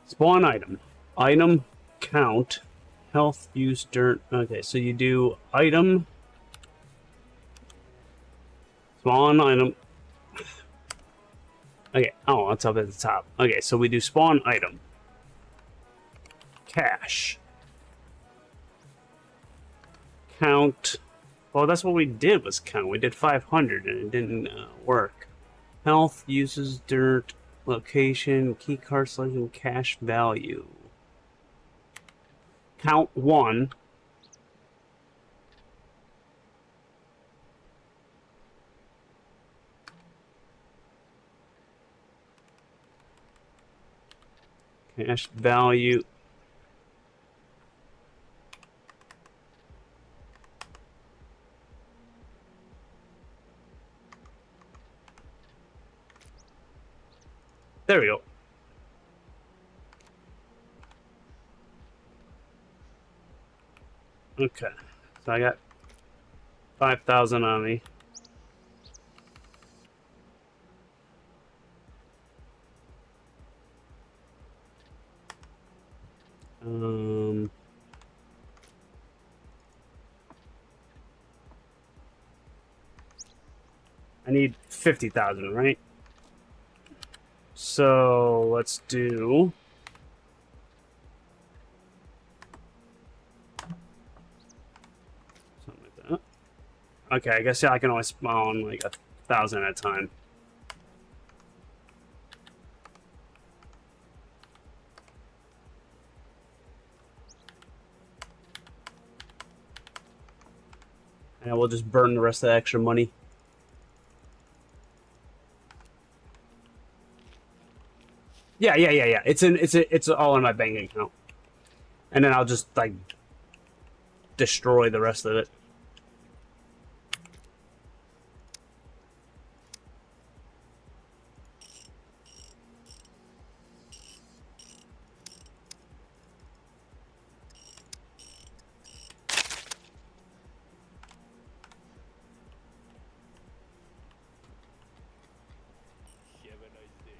Spawn item. Item count. Health use dirt. Okay, so you do item. Spawn item. Okay, oh, it's up at the top. Okay, so we do spawn item. Cash. Count. Well, that's what we did was count. We did 500 and it didn't work. Health, uses, dirt, location, key card selection, cash value. Count 1. Cash value. There we go. Okay. So I got 5,000 on me. I need 50,000, right? So let's do. Something like that. Okay, I guess I can only spawn like 1,000 at a time. And we'll just burn the rest of the extra money. Yeah. It's all in my bank account. And then I'll just like destroy the rest of it. Have a nice day.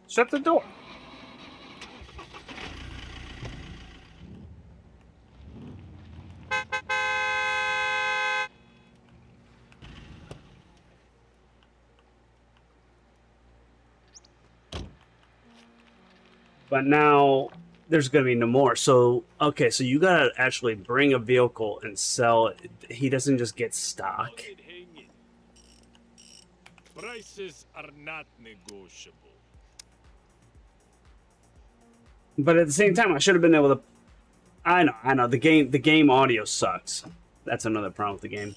Shut the door. But now there's going to be no more. So, okay, so you got to actually bring a vehicle and sell it. He doesn't just get stock. Hold it hanging. Prices are not negotiable. But at the same time, I should have been able to. I know. The game audio sucks. That's another problem with the game.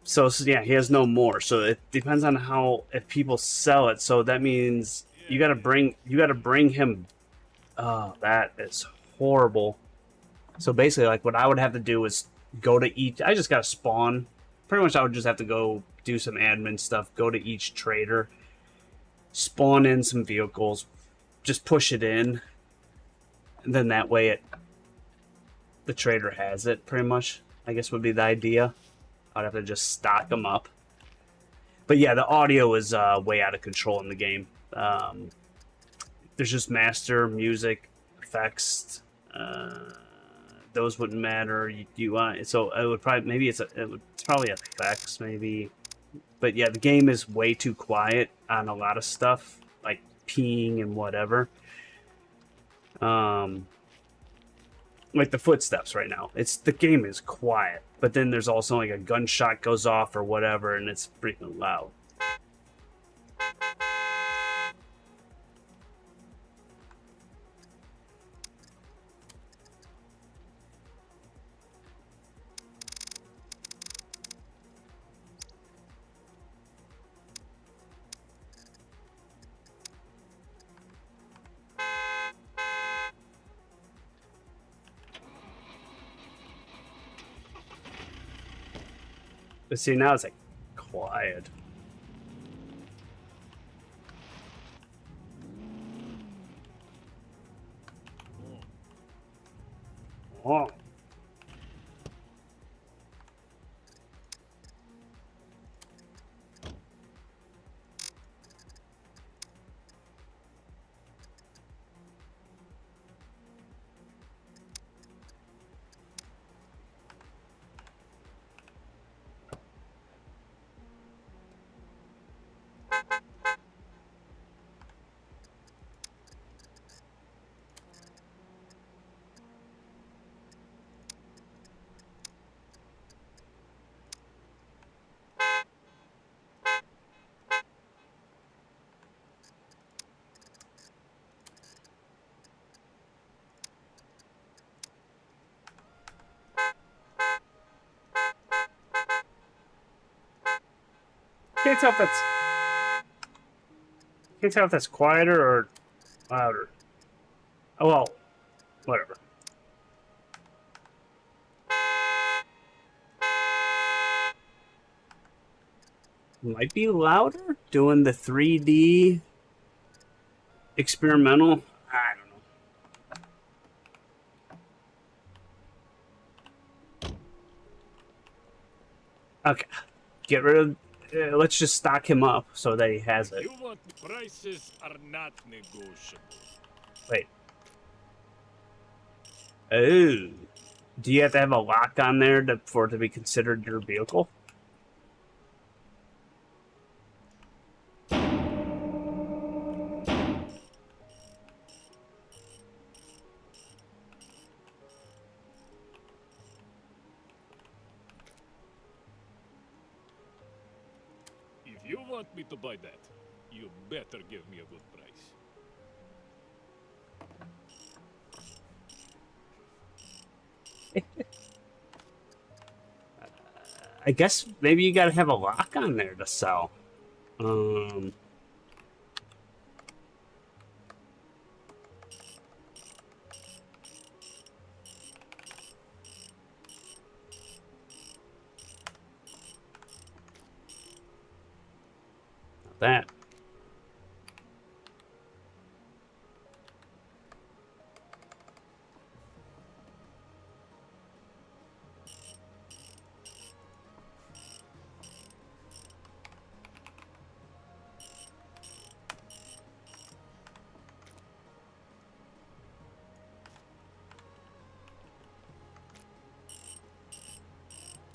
So yeah, he has no more. So it depends on how if people sell it. So that means you gotta bring him. Oh, that is horrible. So basically, like what I would have to do is go to each. I just gotta spawn. Pretty much, I would just have to go do some admin stuff. Go to each trader, spawn in some vehicles, just push it in, and then that way the trader has it. Pretty much, I guess would be the idea. I'd have to just stock them up. But yeah, the audio is way out of control in the game. There's just master, music, effects. Those wouldn't matter. So it would probably it's probably effects maybe. But yeah, the game is way too quiet on a lot of stuff like peeing and whatever. Like the footsteps right now. The game is quiet, but then there's also like a gunshot goes off or whatever, and it's freaking loud. But see, now it's like quiet. Oh. Can't tell if that's quieter or louder. Oh well, whatever. Might be louder doing the 3D experimental. I don't know. Okay, get rid of. Let's just stock him up so that he has it. You want prices are not negotiable. Wait. Oh. Do you have to have a lock on there for it to be considered your vehicle? If you want me to buy that, you better give me a good price. I guess maybe you gotta have a lock on there to sell. That.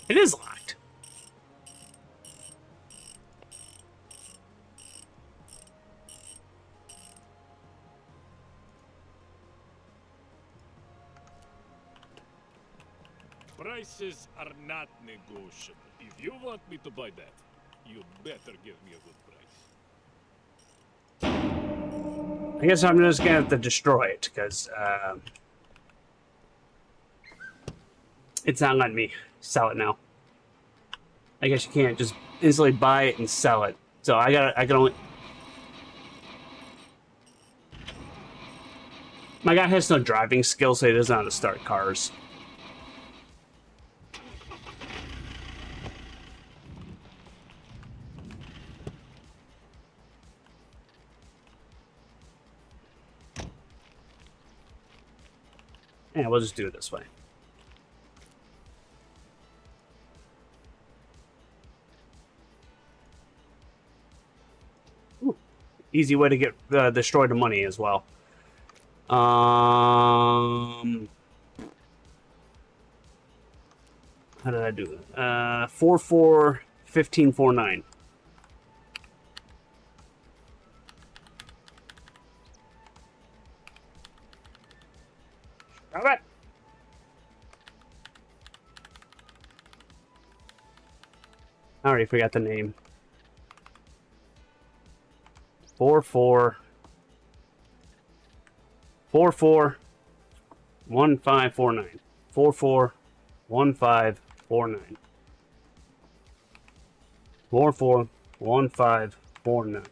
It is locked. Prices are not negotiable. If you want me to buy that, you better give me a good price. I guess I'm just gonna have to destroy it because it's not letting me sell it now. I guess you can't just instantly buy it and sell it. So I can only. My guy has no driving skills, so he doesn't know how to start cars. Yeah, we'll just do it this way. Ooh, easy way to get destroy the money as well. How did I do it? 4-4-15-4-9. All right. I already forgot the name. 4-4. 4-4-15-4-9. 4-4-15-4-9. 4-4-15-4-9.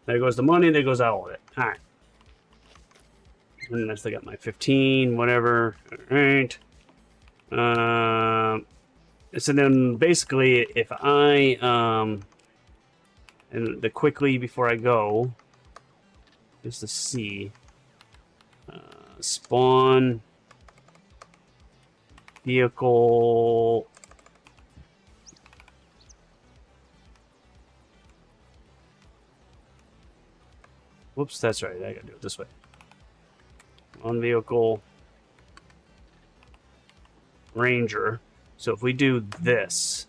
There goes the money, there goes all of it. Alright. And I still got my 15, whatever. Alright. So then basically if I and the quickly before I go, just to see, spawn vehicle. Whoops, that's right. I gotta do it this way. On vehicle ranger. So if we do this,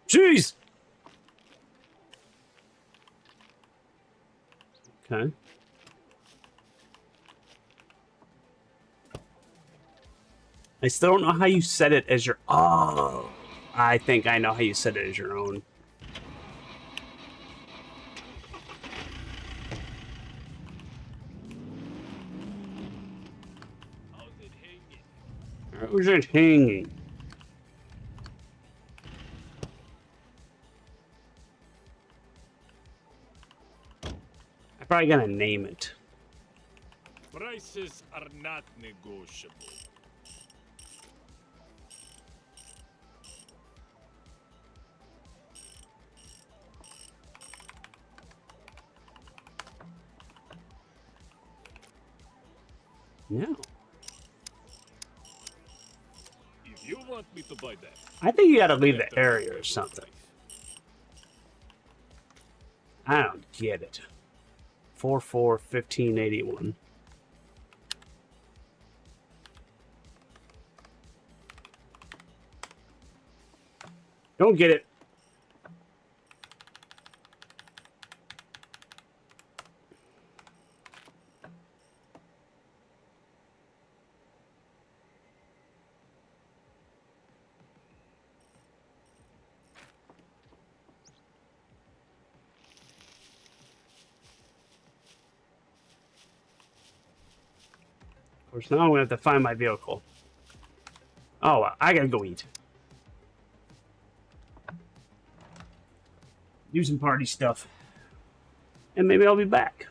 jeez. Okay. I still don't know how you set it as your. Oh, I think I know how you set it as your own. How's it hanging? How's it hanging? I'm probably gonna name it. Prices are not negotiable. No. If you want me to buy that, I think you gotta leave better the area give me or a something. price. I don't get it. 441581. Don't get it. Of course, now I'm gonna have to find my vehicle. Oh, well, I gotta go eat. Do some party stuff. And maybe I'll be back.